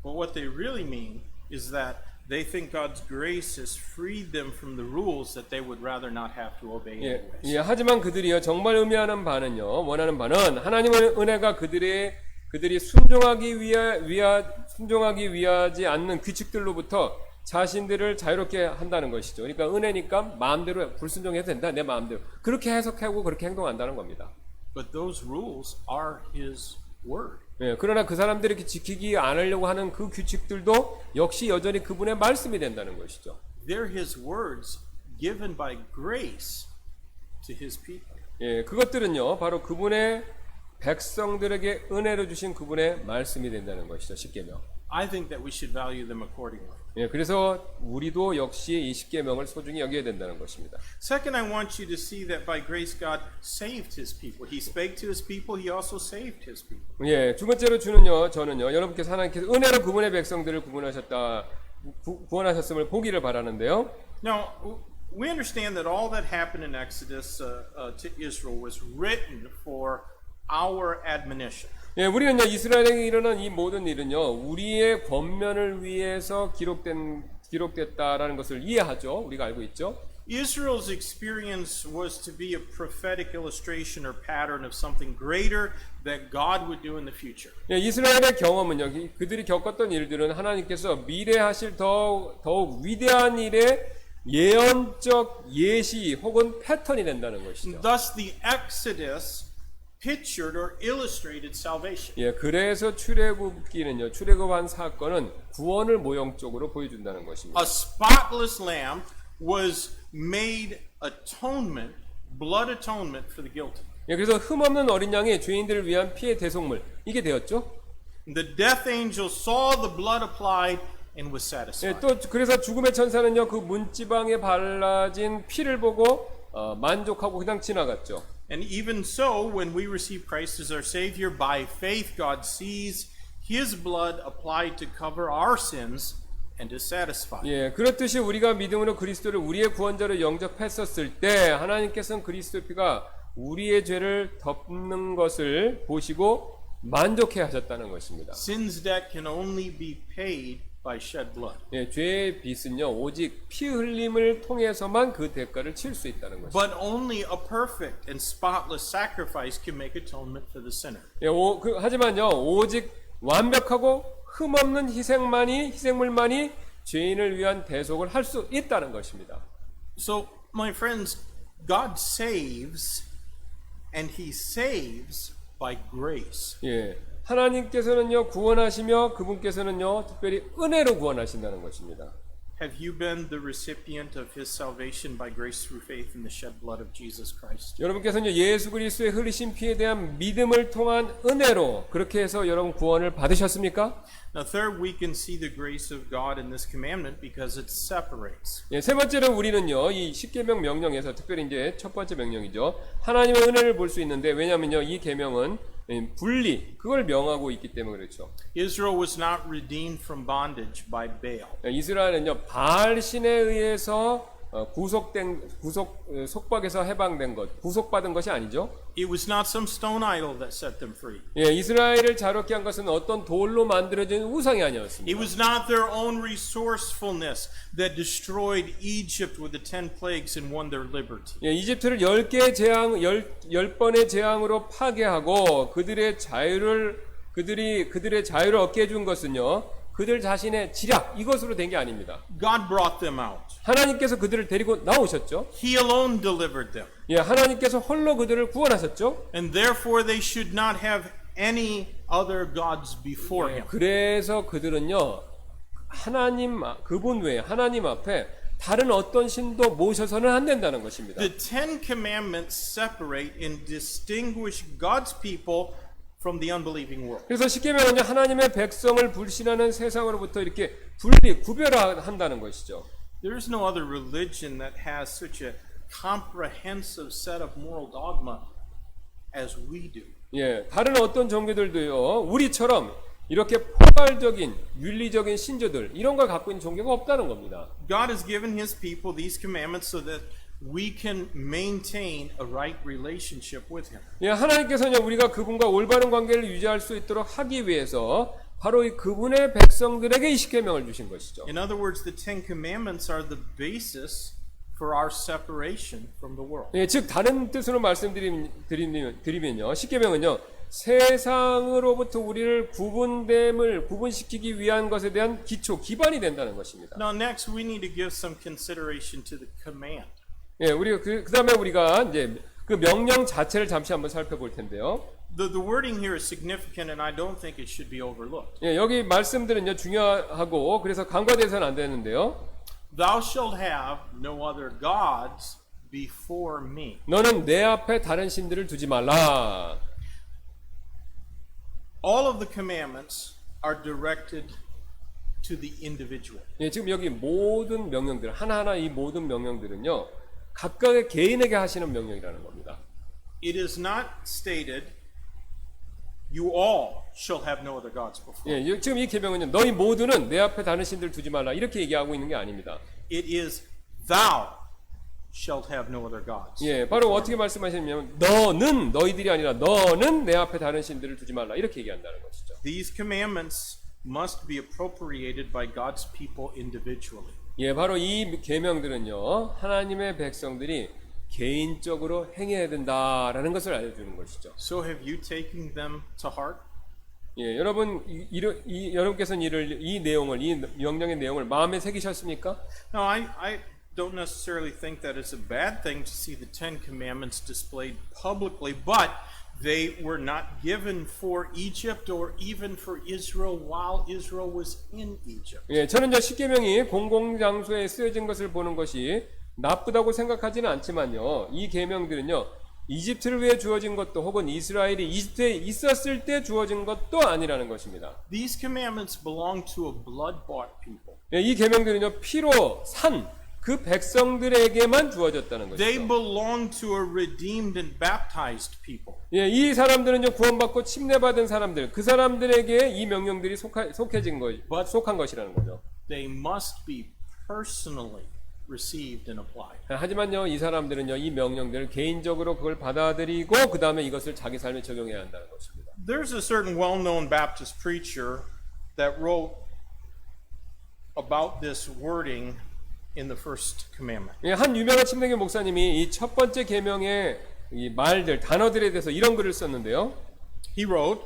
But what they really mean is that they think God's grace has freed them from the rules that they would rather not have to obey 예, anyways. 예, 하지만 그들이요, 정말 의미하는 바는요, 원하는 바는 하나님의 은혜가 그들이 순종하기 위하지 않는 규칙들로부터 자신들을 자유롭게 한다는 것이죠. 그러니까 은혜니까 마음대로 불순종해도 된다, 내 마음대로. 그렇게 해석하고 그렇게 행동한다는 겁니다. But those rules are His word. 예, 그러나 그 사람들이 이렇게 지키지 않으려고 하는 그 규칙들도 역시 여전히 그분의 말씀이 된다는 것이죠. They're His words given by grace to His people. 예, 그것들은요, 바로 그분의 백성들에게 은혜로 주신 그분의 말씀이 된다는 것이죠. 십계명. I think that we should value them accordingly. 예, 그래서 우리도 역시 이 십계명을 소중히 여겨야 된다는 것입니다. Second, I want you to see that by grace God saved His people. He spake to His people. He also saved His people. 예, 두 번째로 저는요, 여러분께서 하나님께서 은혜로 그분의 백성들을 구원하셨음을 보기를 바라는데요. Now, we understand that all that happened in Exodus to Israel was written for our admonition. 예, 우리는요 이스라엘에게 일어난 이 모든 일은요 우리의 권면을 위해서 기록됐다라는 것을 이해하죠. 우리가 알고 있죠. Israel's experience was to be a prophetic illustration or pattern of something greater that God would do in the future. 예, 이스라엘의 경험은요 그들이 겪었던 일들은 하나님께서 미래하실 더욱 위대한 일의 예언적 예시 혹은 패턴이 된다는 것이죠. Thus, the Exodus pictured or illustrated salvation. 예, 그래서 출애굽기는요 출애굽한 사건은 구원을 모형적으로 보여준다는 것입니다. A spotless lamb was made atonement, blood atonement for the guilty. 예, 그래서 흠없는 어린 양이 죄인들을 위한 피의 대속물 이게 되었죠. The death angel saw the blood applied and was 예, satisfied. 또 그래서 죽음의 천사는요 그 문지방에 발라진 피를 보고 만족하고 그냥 지나갔죠. And even so, when we receive Christ as our Savior, by faith, God sees His blood applied to cover our sins and is satisfied. 예, 그렇듯이 우리가 믿음으로 그리스도를 우리의 구원자로 영접했었을 때 하나님께서는 그리스도의 피가 우리의 죄를 덮는 것을 보시고 만족해 하셨다는 것입니다. Sin's debt can only be paid by shed blood. 예, 죄의 빚은요 오직 피 흘림을 통해서만 그 대가를 칠 수 있다는 것입니다. But only a perfect and spotless sacrifice can make atonement for the sinner. 예, 하지만요 오직 완벽하고 흠없는 희생물만이 죄인을 위한 대속을 할 수 있다는 것입니다. So, my friends, God saves, and He saves by grace. 예, 하나님께서는요 구원하시며 그분께서는요 특별히 은혜로 구원하신다는 것입니다. Have you been the recipient of His salvation by grace through faith in the shed blood of Jesus Christ? 여러분께서는 예수 그리스도의 흘리신 피에 대한 믿음을 통한 은혜로 그렇게 해서 여러분 구원을 받으셨습니까? Now, third, we can see the grace of God in this commandment because it separates. 예, 세 번째로 우리는요 이 십계명 명령에서 특별히 이제 첫 번째 명령이죠. 하나님의 은혜를 볼 수 있는데 왜냐하면요 이 계명은 분리 그걸 명하고 있기 때문에 그렇죠. Israel was not redeemed from bondage by Baal. 이스라엘은요 바알 신에 의해서 속박에서 해방된 것, 구속받은 것이 아니죠. It was not some stone idol that set them free. 예, 이스라엘을 자유롭게 한 것은 어떤 돌로 만들어진 우상이 아니었습니다. It was not their own resourcefulness that destroyed Egypt with the 10 plagues and won their liberty. 예, 이집트를 10번의 재앙으로 파괴하고 그들의 자유를 얻게 해준 것은요. 그들 자신의 지략 이것으로 된 게 아닙니다. God brought them out. 하나님께서 그들을 데리고 나오셨죠. He alone delivered them. 예, 하나님께서 홀로 그들을 구원하셨죠. And therefore they should not have any other gods before him. 그래서 그들은요. 그분 외에 하나님 앞에 다른 어떤 신도 모셔서는 안 된다는 것입니다. The Ten Commandments separate and distinguish God's people from the unbelieving world. 그래서 십계명은요 하나님의 백성을 불신하는 세상으로부터 이렇게 구별한다는 것이죠. There is no other religion that has such a comprehensive set of moral dogma as we do. 예, 다른 어떤 종교들도요 우리처럼 이렇게 포괄적인 윤리적인 신조들 이런 걸 갖고 있는 종교가 없다는 겁니다. God has given His people these commandments so that we can maintain a right relationship with Him. 예, 하나님께서는 우리가 그분과 올바른 관계를 유지할 수 있도록 하기 위해서 바로 이 그분의 백성들에게 이 십계명을 주신 것이죠. In other words, the Ten Commandments are the basis for our separation from the world. 예, 즉 다른 뜻으로 말씀드리면요, 십계명은요 세상으로부터 우리를 구분시키기 위한 것에 대한 기반이 된다는 것입니다. Now, next, we need to give some consideration to the command. 예, 우리가 그다음에 우리가 이제 그 명령 자체를 잠시 한번 살펴볼 텐데요. The wording here is significant, and I don't think it should be overlooked. 예, 여기 말씀들은요 중요하고 그래서 간과돼서는 안 되는데요. Thou shalt have no other gods before me. 너는 내 앞에 다른 신들을 두지 말라. All of the commandments are directed to the individual. 예, 지금 여기 모든 명령들 하나하나 이 모든 명령들은요 각각의 개인에게 하시는 명령이라는 겁니다. It is not stated, you all shall have no other gods before. 예, 지금 이 계명은요 너희 모두는 내 앞에 다른 신들 두지 말라 이렇게 얘기하고 있는 게 아닙니다. It is thou shalt have no other gods. 예, 바로 어떻게 말씀하시냐면 너는 너희들이 아니라 너는 내 앞에 다른 신들을 두지 말라 이렇게 얘기한다는 것이죠. These commandments must be appropriated by God's people individually. 예, 바로 이 계명들은요 하나님의 백성들이 개인적으로 행해야 된다라는 것을 알려주는 것이죠. So have you taken them to heart? 예, 여러분 여러분께서는 이 내용을 이 명령의 내용을 마음에 새기셨습니까? No, I don't necessarily think that it's a bad thing to see the Ten Commandments displayed publicly, but they were not given for Egypt or even for Israel while Israel was in Egypt. 예, 저는 저 십계명이 공공장소에 쓰여진 것을 보는 것이 나쁘다고 생각하지는 않지만요. 이 계명들은요. 이집트를 위해 주어진 것도 혹은 이스라엘이 이집트에 있었을 때 주어진 것도 아니라는 것입니다. These commandments belong to a blood-bought people. 예, 이 계명들은요. 피로 산 그 백성들에게만 주어졌다는 They 것이죠. belong to a redeemed and baptized people. 예, 이 사람들은요. 구원받고 침례받은 사람들, 그 사람들에게 이 명령들이 속한 것이라는 거죠. They must be personally received and applied. 하지만요, 이 사람들은요, 이 명령들을 개인적으로 그걸 받아들이고 그 다음에 이것을 자기 삶에 적용해야 한다는 것입니다. There's a certain well-known Baptist preacher that wrote about this wording in the first commandment. 예, 한 유명한 침례교 목사님이 이 첫 번째 계명의 이 말들, 단어들에 대해서 이런 글을 썼는데요. He wrote,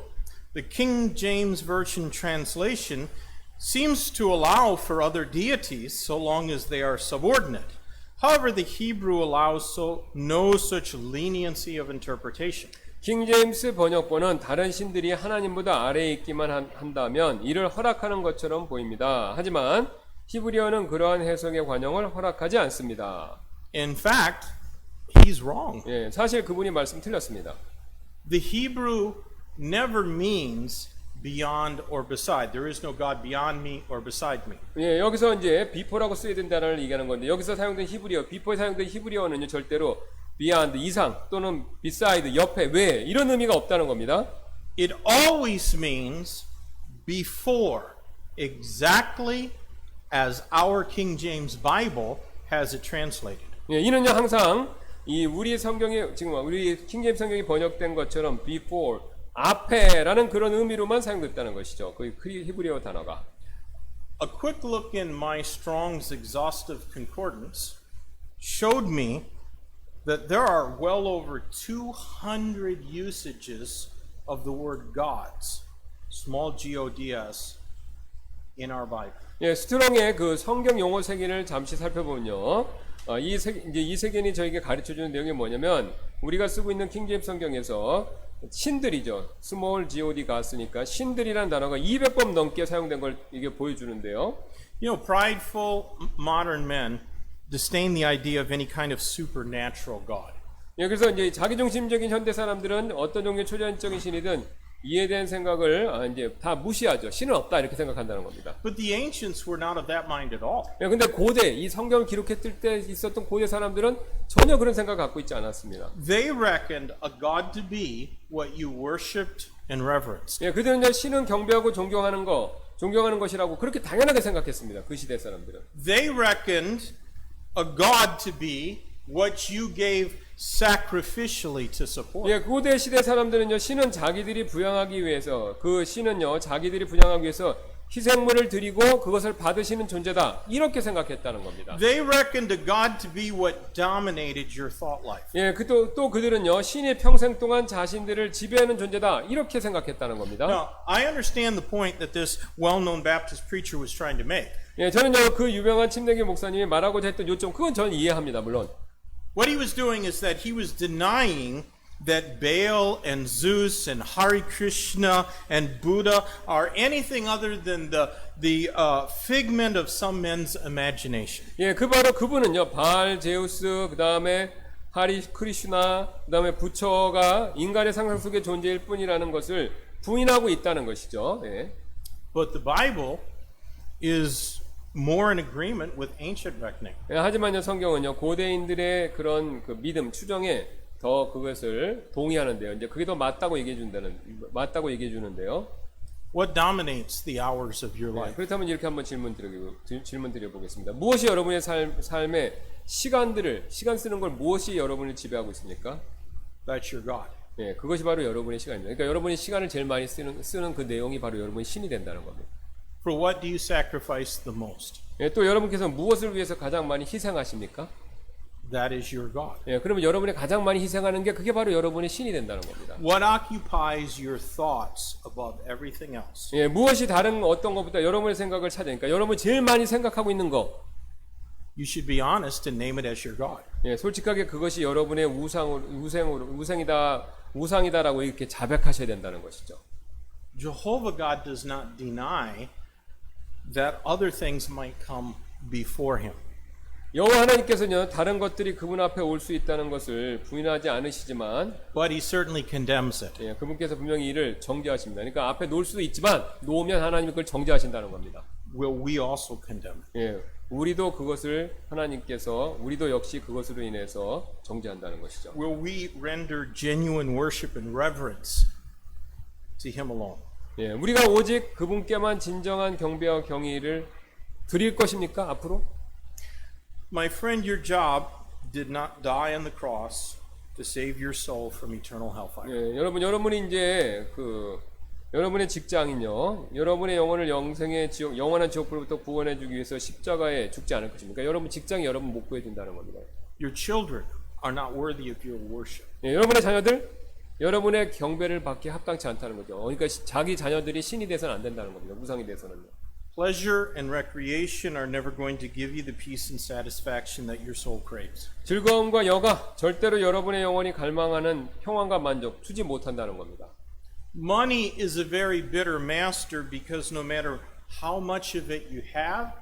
"The King James Version translation seems to allow for other deities so long as they are subordinate. However, the Hebrew allows no such leniency of interpretation." 킹제임스 번역본은 다른 신들이 하나님보다 아래에 있기만 한다면 이를 허락하는 것처럼 보입니다. 하지만 히브리어는 그러한 해석의 관용을 허락하지 않습니다. In fact, he's wrong. 예, 사실 그분이 말씀 틀렸습니다. The Hebrew never means beyond or beside. There is no God beyond me or beside me. 예, 여기서 이제 before라고 쓰여야 된다는 얘기하는 건데 여기서 사용된 히브리어, before에 사용된 히브리어는요 절대로 beyond 이상 또는 beside 옆에 외 이런 의미가 없다는 겁니다. It always means before, exactly as our King James Bible has it translated. 예, 이는요 항상 이 우리 성경에 지금 우리 킹제임스 성경이 번역된 것처럼 before 앞에라는 그런 의미로만 사용됐다는 것이죠. 그 히브리어 단어가. A quick look in my Strong's exhaustive concordance showed me that there are well over 200 usages of the word gods, small G-O-D-S, in our Bible. 예, 스트롱의 그 성경 용어 세계를 잠시 살펴보면요. 이 세계는 저에게 가르쳐 주는 내용이 뭐냐면 우리가 쓰고 있는 킹제임스 성경에서 신들이죠. 스몰 god가 쓰니까 신들이라는 단어가 200번 넘게 사용된 걸 이게 보여주는데요. You know, prideful modern men disdain the idea of any kind of supernatural God. 예, 그래서 이제 자기중심적인 현대 사람들은 어떤 종류의 초자연적인 신이든 이에 대한 생각을 이제 다 무시하죠. 신은 없다 이렇게 생각한다는 겁니다. But the ancients were not of that mind at all. 예, 근데 고대 이 성경을 기록했을 때 있었던 고대 사람들은 전혀 그런 생각 갖고 있지 않았습니다. They reckoned a God to be what you worshipped and reverenced. 예, 그들은 이제 신은 경배하고 존경하는 것이라고 그렇게 당연하게 생각했습니다. 그 시대 사람들은. They reckoned a God to be what you gave sacrificially to support. 예, 고대 시대 사람들은요, 신은 자기들이 부양하기 위해서, 그 신은요, 자기들이 부양하기 위해서 희생물을 드리고 그것을 받으시는 존재다. 이렇게 생각했다는 겁니다. They reckoned a God to be what dominated your thought life. 예, 또 그들은요, 신이 평생 동안 자신들을 지배하는 존재다. 이렇게 생각했다는 겁니다. Now, I understand the point that this well-known Baptist preacher was trying to make. 예, 저는요, 그 유명한 침례교 목사님이 말하고자 했던 요점, 그건 저는 이해합니다, 물론. What he was doing is that he was denying that Baal and Zeus and Hare Krishna and Buddha are anything other than the figment of some men's imagination. 예, 그분은요, 바알, 제우스, 그 다음에 하리 크리슈나, 그 다음에 부처가 인간의 상상 속의 존재일 뿐이라는 것을 부인하고 있다는 것이죠. 예. But the Bible is more in agreement with ancient reckoning. 예, 하지만요, 성경은요, 고대인들의 그런 그 믿음, 추정에 더 그것을 동의하는데요. 이제 그게 더 맞다고 얘기해 주는데요. What dominates the hours of your 예, life? 그렇다면 이렇게 한번 질문 드려보겠습니다. 무엇이 여러분의 삶에 시간 쓰는 걸 무엇이 여러분을 지배하고 있습니까? That's your God. 예, 그것이 바로 여러분의 시간입니다. 그러니까 여러분이 시간을 제일 많이 쓰는 그 내용이 바로 여러분의 신이 된다는 겁니다. For what do you sacrifice the most? 예, 또 여러분께서 무엇을 위해서 가장 많이 희생하십니까? That is your God. 예, 그러면 여러분이 가장 많이 희생하는 게 그게 바로 여러분의 신이 된다는 겁니다. What occupies your thoughts above everything else? 예, 무엇이 다른 어떤 것보다 여러분의 생각을 차지하니까 여러분 제일 많이 생각하고 있는 거. You should be honest and name it as your God. 예, 솔직하게 그것이 여러분의 우상이다라고 이렇게 자백하셔야 된다는 것이죠. Jehovah God does not deny that other things might come before him. 여호와 하나님께서는 다른 것들이 그분 앞에 올 수 있다는 것을 부인하지 않으시지만, But he certainly condemns it. 예, 그분께서 분명히 이를 정죄하십니다. 그러니까 앞에 놓을 수도 있지만 놓으면 하나님이 그걸 정죄하신다는 겁니다. Will we also condemn it? 예, 우리도 그것을 하나님께서 우리도 역시 그것으로 인해서 정죄한다는 것이죠. Will we render genuine worship and reverence to him alone? 예, 우리가 오직 그분께만 진정한 경배와 경의를 드릴 것입니까? 앞으로? My friend, your job did not die on the cross to save your soul from eternal hellfire. 예, 여러분이 이제 여러분의 직장인요, 여러분의 영혼을 영원한 지옥불로부터 구원해주기 위해서 십자가에 죽지 않을 것입니까? 여러분 직장이 여러분 못 구해준다는 겁니다. Your children are not worthy of your worship. 예, 여러분의 자녀들, 여러분의 경배를 받기 합당치 않다는 거죠. 그러니까 자기 자녀들이 신이 돼서는 안 된다는 겁니다. 우상이 돼서는요. Pleasure and recreation are never going to give you the peace and satisfaction that your soul craves. 즐거움과 여가 절대로 여러분의 영혼이 갈망하는 평안과 만족 주지 못한다는 겁니다. Money is a very bitter master because no matter how much of it you have,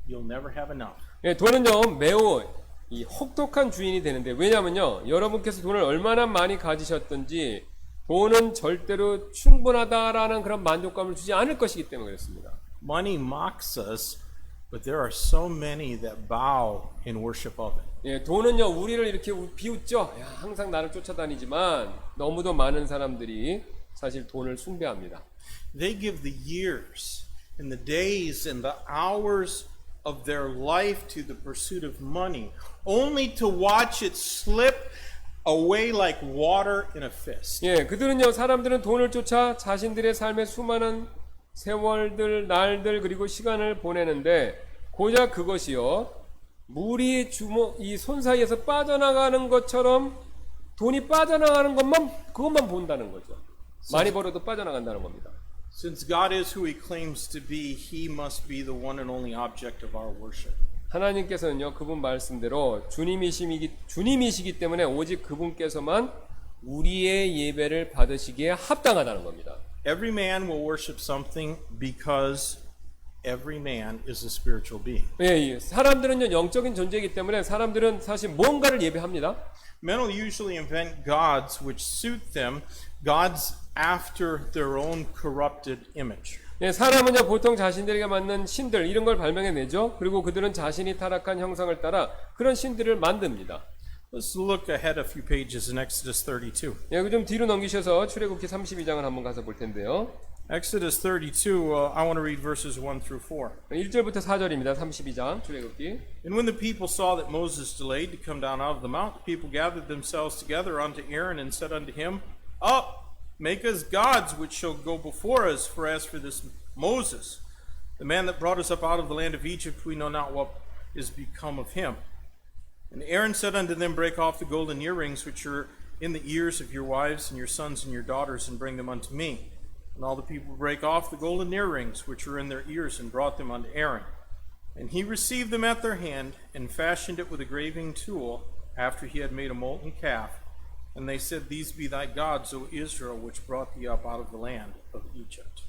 you'll never have enough. 예, 돈은요 매우 이 혹독한 주인이 되는데, 왜냐면요 여러분께서 돈을 얼마나 많이 가지셨든지 돈은 절대로 충분하다라는 그런 만족감을 주지 않을 것이기 때문에 그렇습니다. Money mocks us, but there are so many that bow in worship of it. 예, 돈은요 우리를 이렇게 비웃죠. 야, 항상 나를 쫓아다니지만 너무도 많은 사람들이 사실 돈을 숭배합니다. They give the years and the days and the hours of their life to the pursuit of money, only to watch it slip away like water in a fist. 예, 그들은요 사람들은 돈을 쫓아 자신들의 삶의 수많은 세월들, 날들 그리고 시간을 보내는데 고작 그것이요 물이 이 손 사이에서 빠져나가는 것처럼 돈이 빠져나가는 그것만 본다는 거죠. 많이 벌어도 빠져나간다는 겁니다. Since God is who He claims to be, He must be the one and only object of our worship. 하나님께서는요 그분 말씀대로 주님이시기 때문에 오직 그분께서만 우리의 예배를 받으시기에 합당하다는 겁니다. Every man will worship something because every man is a spiritual being. 예, 사람들은요 영적인 존재이기 때문에 사람들은 사실 뭔가를 예배합니다. Men will usually invent gods which suit them, gods after their own corrupted image. 예, 사람은요 보통 자신들에게 맞는 신들 이런 걸 발명해내죠. 그리고 그들은 자신이 타락한 형상을 따라 그런 신들을 만듭니다. Let's look ahead a few pages in Exodus 32. 예, 좀 뒤로 넘기셔서 출애굽기 32장을 한번 가서 볼 텐데요. Exodus 32, I want to read verses 1 through 4. 1절부터 4절입니다. 32장 출애굽기. And when the people saw that Moses delayed to come down out of the mount, the people gathered themselves together unto Aaron and said unto him, Up, make us gods which shall go before us, for as for this Moses, the man that brought us up out of the land of Egypt, we know not what is become of him. And Aaron said unto them, Break off the golden earrings which are in the ears of your wives and your sons and your daughters, and bring them unto me. And all the people brake off the golden earrings which were in their ears, and brought them unto Aaron. And he received them at their hand, and fashioned it with a graving tool, after he had made a molten calf. And they said, These be thy gods, O Israel, which brought thee up out of the land of Egypt.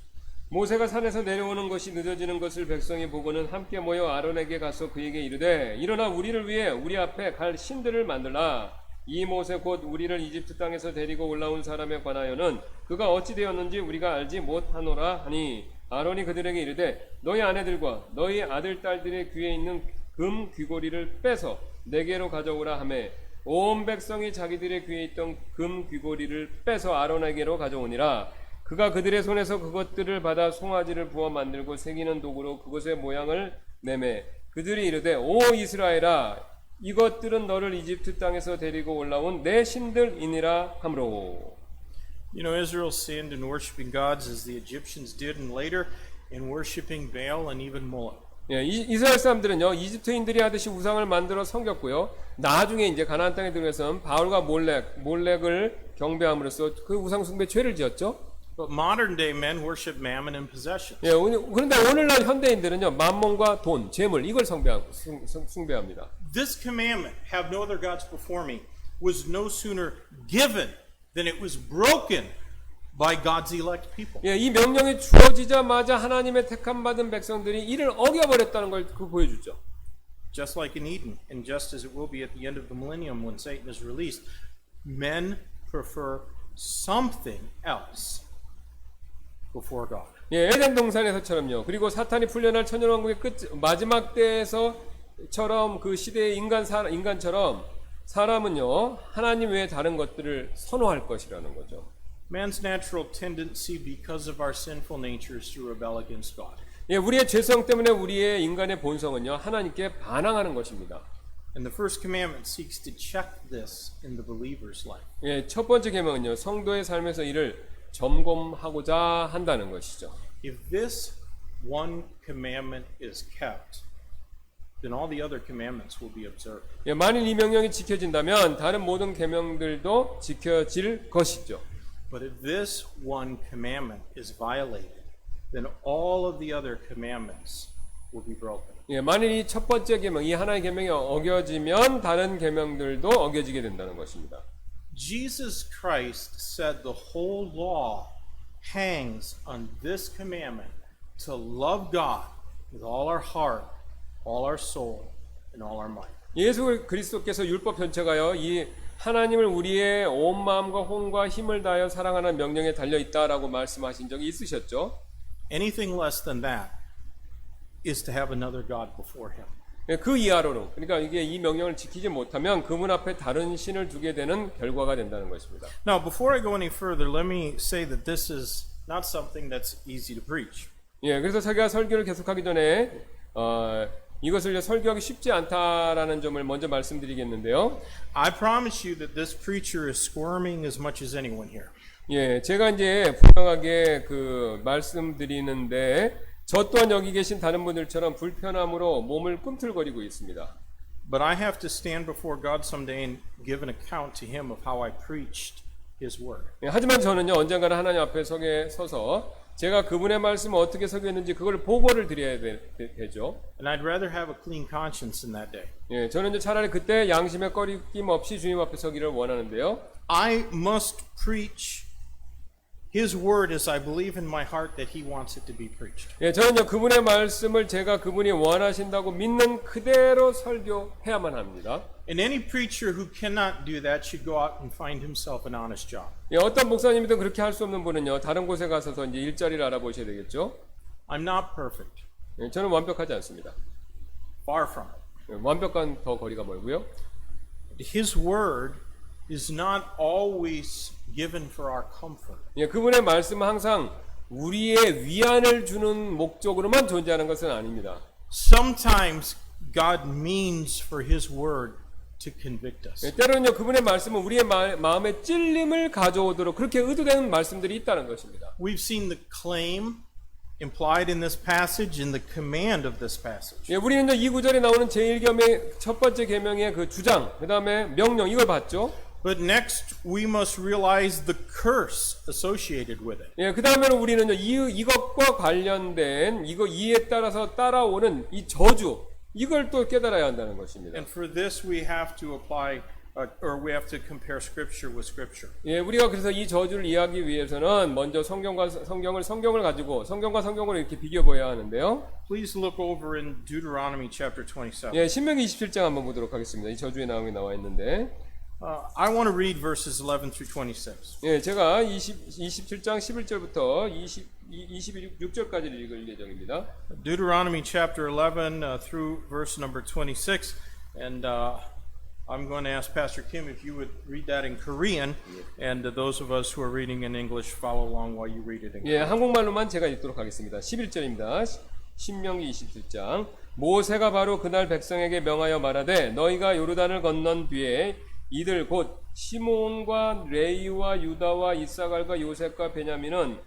모세가 산에서 내려오는 것이 늦어지는 것을 백성이 보고는 함께 모여 아론에게 가서 그에게 이르되 일어나 우리를 위해 우리 앞에 갈 신들을 만들라. 이 모세 곧 우리를 이집트 땅에서 데리고 올라온 사람에 관하여는 그가 어찌 되었는지 우리가 알지 못하노라 하니 아론이 그들에게 이르되 너희 아내들과 너희 아들 딸들의 귀에 있는 금 귀고리를 빼서 내게로 가져오라 하매 온 백성이 자기들의 귀에 있던 금 귀고리를 빼서 아론에게로 가져오니라. 그가 그들의 손에서 그것들을 받아 송아지를 부어 만들고 새기는 도구로 그것의 모양을 내매 그들이 이르되 오 이스라엘아 이것들은 너를 이집트 땅에서 데리고 올라온 내 신들이니라 하므로. You know, Israel sinned in worshiping gods as the Egyptians did, and later in worshiping Baal and even Moloch. 예, 이스라엘 사람들은요 이집트인들이 하듯이 우상을 만들어 섬겼고요. 나중에 이제 가나안 땅에 들어가서는 바울과 몰렉을 경배함으로써 그 우상 숭배 죄를 지었죠. But modern day men worship mammon and possessions. 예, 그런데 오늘날 현대인들은요 만몬과 돈, 재물 이걸 숭배합니다. This commandment, have no other gods before me, was no sooner given than it was broken by God's elect people. 예, 이 명령이 주어지자마자 하나님의 택함 받은 백성들이 이를 어겨버렸다는 걸 보여주죠. Just like in Eden, and just as it will be at the end of the millennium when Satan is released, men prefer something else before God. 예, 에덴 동산에서처럼요. 그리고 사탄이 풀려날 천년왕국의 끝 마지막 때에서처럼 그 시대의 인간처럼 사람은요 하나님 외에 다른 것들을 선호할 것이라는 거죠. Man's natural tendency because of our sinful nature is to rebel against God. 예, 우리의 죄성 때문에 우리의 인간의 본성은요 하나님께 반항하는 것입니다. And the first commandment seeks to check this in the believer's life. 예, 첫 번째 계명은요 성도의 삶에서 이를 점검하고자 한다는 것이죠. If this one commandment is kept, then all the other commandments will be observed. 예, 만일 이 명령이 지켜진다면 다른 모든 계명들도 지켜질 것이죠. But if this one commandment is violated, then all of the other commandments will be broken. 예, 만일 이 첫 번째 계명, 이 하나의 계명이 어겨지면 다른 계명들도 어겨지게 된다는 것입니다. Jesus Christ said the whole law hangs on this commandment to love God with all our heart, all our soul, and all our mind. 예수 그리스도께서 율법 전체가요, 이 하나님을 우리의 온 마음과 혼과 힘을 다하여 사랑하는 명령에 달려 있다라고 말씀하신 적이 있으셨죠. Anything less than that is to have another God before Him. 그 이하로는 그러니까 이게 이 명령을 지키지 못하면 그분 앞에 다른 신을 두게 되는 결과가 된다는 것입니다. Now, before I go any further, let me say that this is not something that's easy to preach. 예, 그래서 제가 설교를 계속하기 전에 이것을 설교하기 쉽지 않다라는 점을 먼저 말씀드리겠는데요. I promise you that this preacher is squirming as much as anyone here. 예, 제가 이제 분명하게 그 말씀드리는데 저 또한 여기 계신 다른 분들처럼 불편함으로 몸을 꿈틀거리고 있습니다. But I have to stand before God someday and give an account to Him of how I preached His word. 예, 하지만 저는요 언젠가는 하나님 앞에 서서 제가 그분의 말씀을 어떻게 설교했는지 그걸 보고를 드려야 되죠. And I'd rather have a clean conscience in that day. 예, 저는 이제 차라리 그때 양심에 꺼리낌 없이 주님 앞에 서기를 원하는데요. I must preach His word as I believe in my heart that He wants it to be preached. 예, 저는요 그분의 말씀을 제가 그분이 원하신다고 믿는 그대로 설교해야만 합니다. And any preacher who cannot do that should go out and find himself an honest job. 예, 어떤 목사님이든 그렇게 할 수 없는 분은요 다른 곳에 가서서 이제 일자리를 알아보셔야 되겠죠. I'm not perfect. 예, 저는 완벽하지 않습니다. Far from it. 예, 완벽한 더 거리가 멀고요. His word is not always given for our comfort. 예, 그분의 말씀은 항상 우리의 위안을 주는 목적으로만 존재하는 것은 아닙니다. Sometimes God means for His word to convict us. 예, 때로는요 그분의 말씀은 우리의 마음에 찔림을 가져오도록 그렇게 의도되는 말씀들이 있다는 것입니다. We've seen the claim implied in this passage and the command of this passage. 예, 우리는 이 구절에 나오는 제1계명의 첫 번째 계명의 그 주장, 그 다음에 명령 이걸 봤죠. But next we must realize the curse associated with it. 예, 그 다음에는 우리는요 이것과 관련된 이에 따라서 따라오는 이 저주 이걸 또 깨달아야 한다는 것입니다. And for this we have to apply or we have to compare scripture with scripture. 예, 우리가 그래서 이 저주를 이해하기 위해서는 먼저 성경과 성경을 가지고 성경과 성경을 이렇게 비교 보여야 하는데요. Please look over in Deuteronomy chapter 27. 예, 신명기 27장 한번 보도록 하겠습니다. 이 저주의 내용이 나와 있는데. I want to read verses 11 through 26. 예, 제가 27장 11절부터 26절까지를 읽을 예정입니다. Deuteronomy chapter 11 through verse number 26. And I'm going to ask Pastor Kim if you would read that in Korean, and those of us who are reading in English follow along while you read it in 예, Korean. 한국말로만 제가 읽도록 하겠습니다. 11절입니다. 신명기 27장 모세가 바로 그날 백성에게 명하여 말하되 너희가 요르단을 건넌 뒤에 이들 곧 시몬과 레이와 유다와 이사갈과 요셉과 베냐민은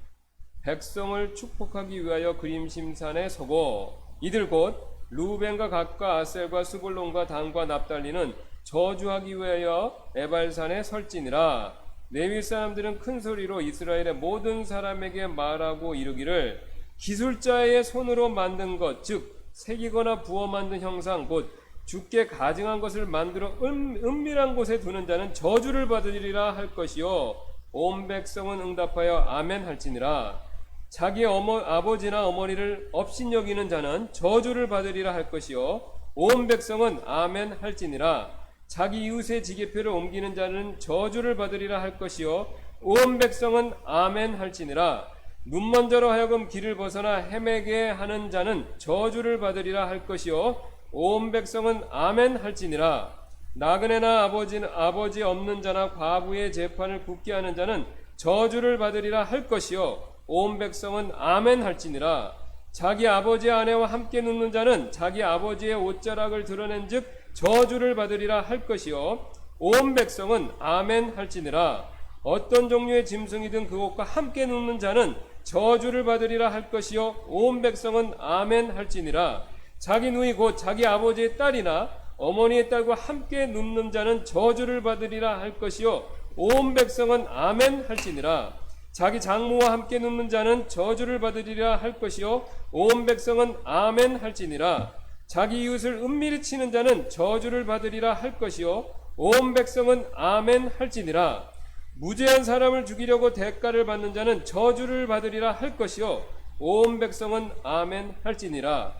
백성을 축복하기 위하여 그림심산에 서고 이들 곧 루벤과 gad과 아셀과 스불론과 단과 납달리는 저주하기 위하여 에발산에 설지니라. 레위 사람들은 큰 소리로 이스라엘의 모든 사람에게 말하고 이르기를 기술자의 손으로 만든 것 즉 새기거나 부어 만든 형상 곧 주께 가증한 것을 만들어 은밀한 곳에 두는 자는 저주를 받으리라 할 것이요 온 백성은 응답하여 아멘 할지니라. 자기 아버지나 어머니를 업신여기는 자는 저주를 받으리라 할 것이요 온 백성은 아멘 할지니라. 자기 이웃의 지게표를 옮기는 자는 저주를 받으리라 할 것이요 온 백성은 아멘 할지니라. 눈먼저로 하여금 길을 벗어나 헤매게 하는 자는 저주를 받으리라 할 것이요 온 백성은 아멘 할지니라. 나그네나 아버지 없는 자나 과부의 재판을 굳게 하는 자는 저주를 받으리라 할 것이요 온 백성은 아멘 할지니라. 자기 아버지의 아내와 함께 눕는 자는 자기 아버지의 옷자락을 드러낸 즉 저주를 받으리라 할 것이요 온 백성은 아멘 할지니라. 어떤 종류의 짐승이든 그것과 함께 눕는 자는 저주를 받으리라 할 것이요 온 백성은 아멘 할지니라. 자기 누이 곧 자기 아버지의 딸이나 어머니의 딸과 함께 눕는 자는 저주를 받으리라 할 것이요 온 백성은 아멘 할지니라. 자기 장모와 함께 눕는 자는 저주를 받으리라 할 것이요 온 백성은 아멘 할지니라. 자기 이웃을 은밀히 치는 자는 저주를 받으리라 할 것이요 온 백성은 아멘 할지니라. 무죄한 사람을 죽이려고 대가를 받는 자는 저주를 받으리라 할 것이요 온 백성은 아멘 할지니라.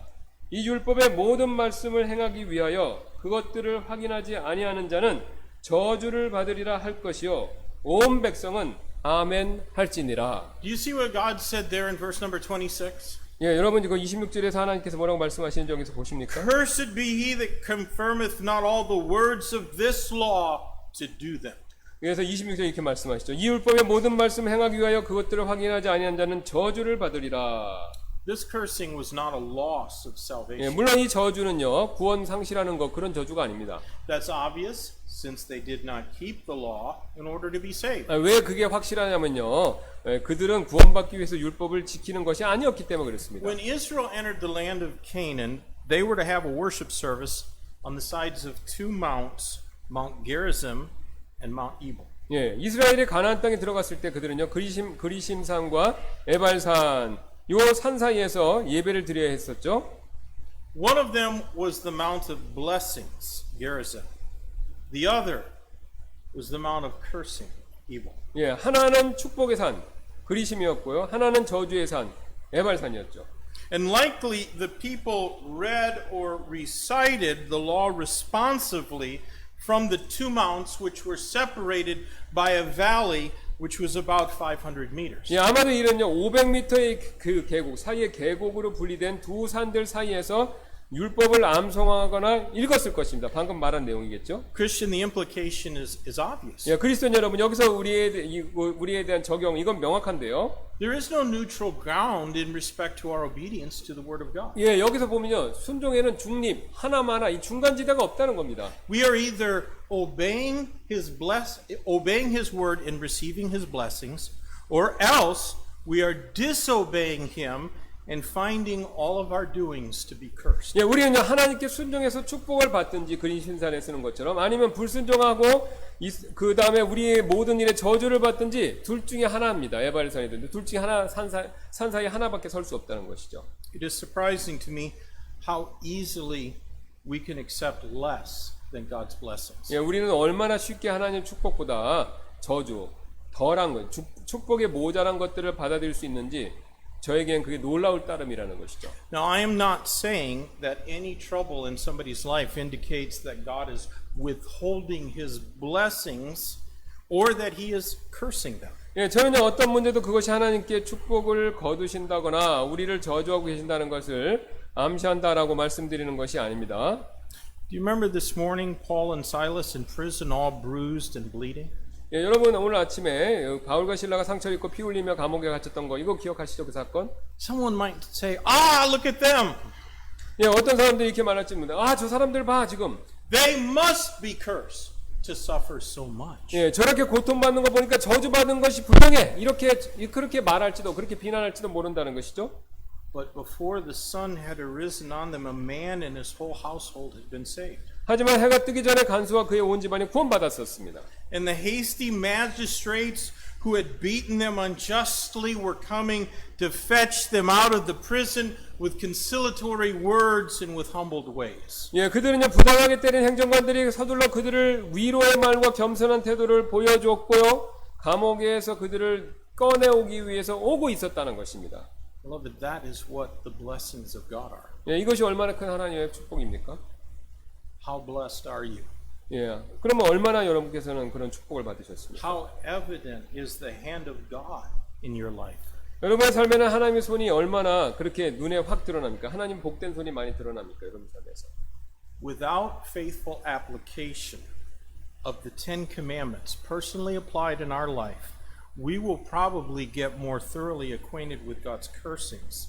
이 율법의 모든 말씀을 행하기 위하여 그것들을 확인하지 아니하는 자는 저주를 받으리라 할 것이요 온 백성은 아멘 할지니라. Do you see what God said there in verse number 26? 예, 여러분 이거 26절에서 하나님께서 뭐라고 말씀하시는지 여기서 보십니까? Cursed be he that confirmeth not all the words of this law to do them. 그래서 26절 이렇게 말씀하시죠. 이 율법의 모든 말씀을 행하기 위하여 그것들을 확인하지 아니한 자는 저주를 받으리라. This cursing was not a loss of 예, salvation. 물론 이 저주는요 구원 상실하는 것 그런 저주가 아닙니다. That's obvious since they did not keep the law in order to be saved. 왜 그게 확실하냐면요 그들은 구원받기 위해서 율법을 지키는 것이 아니었기 때문에 그렇습니다. When Israel entered the land of Canaan, they were to have a worship service on the sides of two mounts, Mount Gerizim and Mount Ebal. 예, 이스라엘이 가나안 땅에 들어갔을 때 그들은요 그리심산과 에발산 요 산 사이에서 예배를 드려야 했었죠. One of them was the Mount of Blessings, Gerizim. The other was the Mount of Cursing, Ebal. 예, 하나는 축복의 산 그리심이었고요, 하나는 저주의 산 에발산이었죠. And likely the people read or recited the law responsively from the two mounts which were separated by a valley which was about 500 meters. 예, 아마도 이런요 500m의 그 계곡 사이의 계곡으로 분리된 두 산들 사이에서 율법을 암송하거나 읽었을 것입니다. 방금 말한 내용이겠죠. Christian, the implication is obvious. 예, 그리스도인 여러분 여기서 우리에 대한 적용 이건 명확한데요. There is no neutral ground in respect to our obedience to the Word of God. 예, 여기서 보면요 순종에는 중립 하나마나 이 중간지대가 없다는 겁니다. We are either obeying His Word and receiving His blessings, or else we are disobeying Him and finding all of our doings to be cursed. 예, 우리는 하나님께 순종해서 축복을 받든지 그리심산에 쓰는 것처럼 아니면 불순종하고 그 다음에 우리의 모든 일에 저주를 받든지 둘 중에 하나입니다. 에발산이든지 둘 중에 하나 산 사이 하나밖에 설 수 없다는 것이죠. It is surprising to me how easily we can accept less than God's blessings. 예, 우리는 얼마나 쉽게 하나님 축복보다 저주, 덜한 것, 축복의 모자란 것들을 받아들일 수 있는지 저에겐 그게 놀라울 따름이라는 것이죠. Now, I am not saying that any trouble in somebody's life indicates that God is withholding His blessings or that He is cursing them. 예, 저는요 어떤 문제도 그것이 하나님께 축복을 거두신다거나 우리를 저주하고 계신다는 것을 암시한다라고 말씀드리는 것이 아닙니다. Do you remember this morning Paul and Silas in prison all bruised and bleeding? 예, 여러분 오늘 아침에 바울과 실라가 상처 입고 피 흘리며 감옥에 갇혔던 거 이거 기억하시죠 그 사건? Someone might say, "Ah, look at them." 예, 어떤 사람들이 이렇게 말할지 모릅니다. 아, 저 사람들 봐, 지금. They must be cursed to suffer so much. 예, 저렇게 고통받는 거 보니까 저주받은 것이 분명해. 이렇게, 그렇게 말할지도, 그렇게 비난할지도 모른다는 것이죠. But before the sun had arisen on them, a man and his whole household had been saved. 하지만 해가 뜨기 전에 간수와 그의 온 집안이 구원받았었습니다. And the hasty magistrates who had beaten them unjustly were coming to fetch them out of the prison with conciliatory words and with humbled ways. 예, 그들은요, 부당하게 때린 행정관들이 서둘러 그들을 위로의 말과 겸손한 태도를 보여줬고요, 감옥에서 그들을 꺼내오기 위해서 오고 있었다는 것입니다. Beloved, that is what the blessings of God are. 예, 이것이 얼마나 큰 하나님의 축복입니까? How blessed are you? 예, 그러면 얼마나 여러분께서는 그런 축복을 받으셨습니까? How evident is the hand of God in your life? 여러분의 삶에는 하나님의 손이 얼마나 그렇게 눈에 확 드러납니까? 하나님 복된 손이 많이 드러납니까? 여러분 삶에서. Without faithful application of the Ten Commandments personally applied in our life, we will probably get more thoroughly acquainted with God's cursings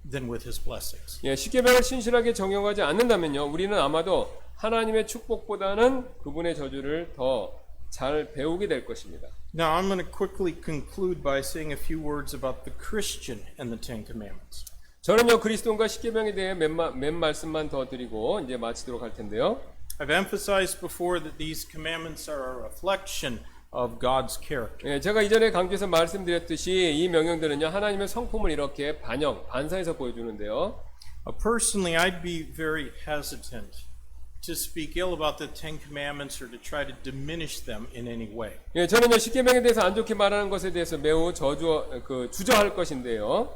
than with His blessings. 예, 십계명을 신실하게 적용하지 않는다면요, 우리는 아마도 하나님의 축복보다는 그분의 저주를 더 잘 배우게 될 것입니다. Now, I'm going to quickly conclude by saying a few words about the Christian and the Ten Commandments. 저는요, 그리스도인과 십계명에 대해 몇 말씀만 더 드리고 이제 마치도록 할 텐데요. I've emphasized before that these commandments are a reflection of God's character. 예, 제가 이전에 강조해서 말씀드렸듯이 이 명령들은요, 하나님의 성품을 이렇게 반사해서 보여주는데요. Personally, I'd be very hesitant to speak ill about the Ten Commandments or to try to diminish them in any way. 예, 저는요, 십계명에 대해서 안 좋게 말하는 것에 대해서 매우 주저할 것인데요.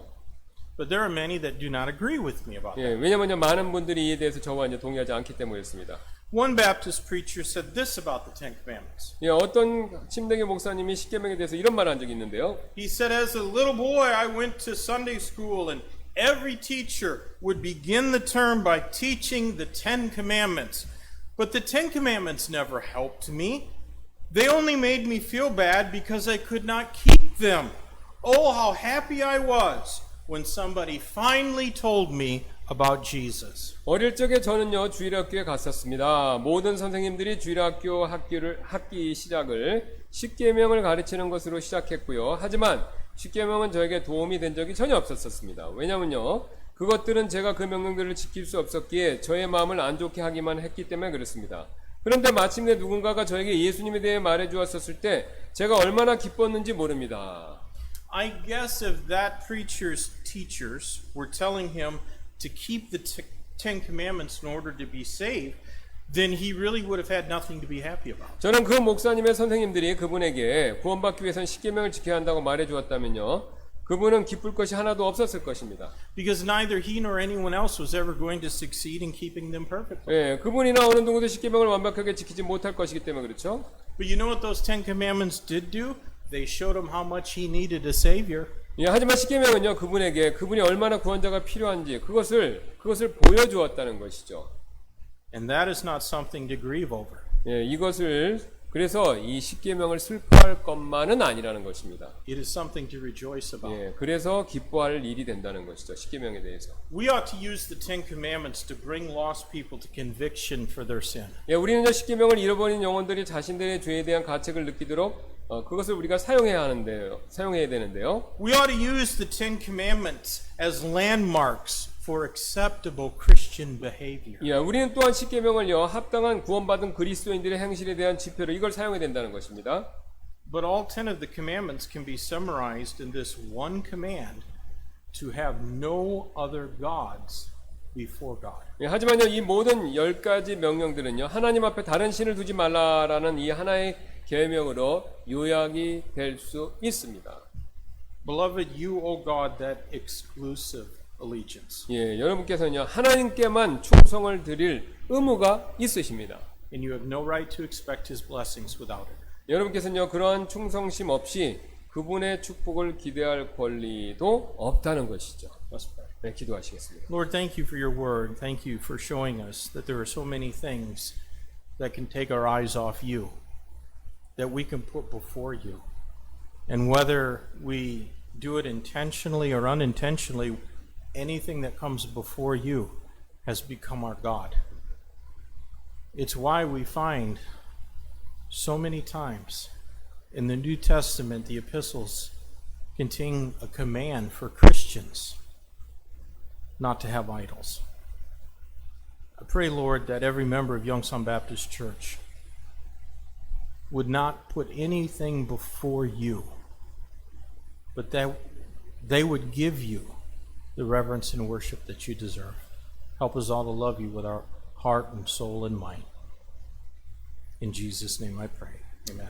But there are many that do not agree with me about 예, that. 왜냐면요, 많은 분들이 이에 대해서 저와 이제 동의하지 않기 때문이었습니다. One Baptist preacher said this about the Ten Commandments. 예, 어떤 침대기 목사님이 십계명에 대해서 이런 말을 한 적이 있는데요. He said, as a little boy, I went to Sunday school and every teacher would begin the term by teaching the Ten Commandments. But the Ten Commandments never helped me. They only made me feel bad because I could not keep them. Oh, how happy I was when somebody finally told me about Jesus. 어릴 적에 저는요, 주일학교에 갔었습니다. 모든 선생님들이 주일학교 학기 시작을 십계명을 가르치는 것으로 시작했고요. 하지만 십계명은 저에게 도움이 된 적이 전혀 없었습니다. 왜냐면요, 그것들은 제가 그 명령들을 지킬 수 없었기에 저의 마음을 안 좋게 하기만 했기 때문에 그렇습니다. 그런데 마침내 누군가가 저에게 예수님에 대해 말해 주었을 때 제가 얼마나 기뻤는지 모릅니다. I guess if that preacher's teachers were telling him to keep the Ten Commandments in order to be saved, then he really would have had nothing to be happy about. 저는 그 목사님의 선생님들이 그분에게 구원받기 위해서는 십계명을 지켜야 한다고 말해 주었다면요, 그분은 기쁠 것이 하나도 없었을 것입니다. Because neither he nor anyone else was ever going to succeed in keeping them perfectly. 예, 그분이나 어느 누구도 십계명을 완벽하게 지키지 못할 것이기 때문에 그렇죠. But you know what those Ten Commandments did do? They showed him how much he needed a Savior. 예, 하지만 십계명은요, 그분이 얼마나 구원자가 필요한지 그것을 보여주었다는 것이죠. And that is not something to grieve over. 예, 그래서 이 십계명을 슬퍼할 것만은 아니라는 것입니다. It is something to rejoice about. 예, 그래서 기뻐할 일이 된다는 것이죠. 십계명에 대해서. We ought to use the Ten Commandments to bring lost people to conviction for their sin. 예, 우리는요, 십계명을 잃어버린 영혼들이 자신들의 죄에 대한 가책을 느끼도록 그것을 우리가 사용해야 되는데요. We ought to use the Ten Commandments as landmarks for acceptable Christian behavior. 예, 우리는 또한 십계명을요, 합당한 구원받은 그리스도인들의 행실에 대한 지표로 이걸 사용해야 된다는 것입니다. But all 10 of the commandments can be summarized in this one command to have no other gods before God. 예, 하지만요, 이 모든 10가지 명령들은요, 하나님 앞에 다른 신을 두지 말라라는 이 하나의 계명으로 요약이 될 수 있습니다. Beloved, you owe God that exclusive allegiance. 예, 여러분께서는요, 하나님께만 충성을 드릴 의무가 있으십니다. And you have no right to expect His blessings without it. 여러분께서는요, 그러한 충성심 없이 그분의 축복을 기대할 권리도 없다는 것이죠. Let's pray. 네, 기도하시겠습니다. Lord, thank you for your word. Thank you for showing us that there are so many things that can take our eyes off you, that we can put before you. And whether we do it intentionally or unintentionally, anything that comes before you has become our God. It's why we find so many times in the New Testament the epistles contain a command for Christians not to have idols. I pray, Lord, that every member of Youngstown Baptist Church would not put anything before you, but that they would give you the reverence and worship that you deserve. Help us all to love you with our heart and soul and mind. In Jesus' name I pray. Amen.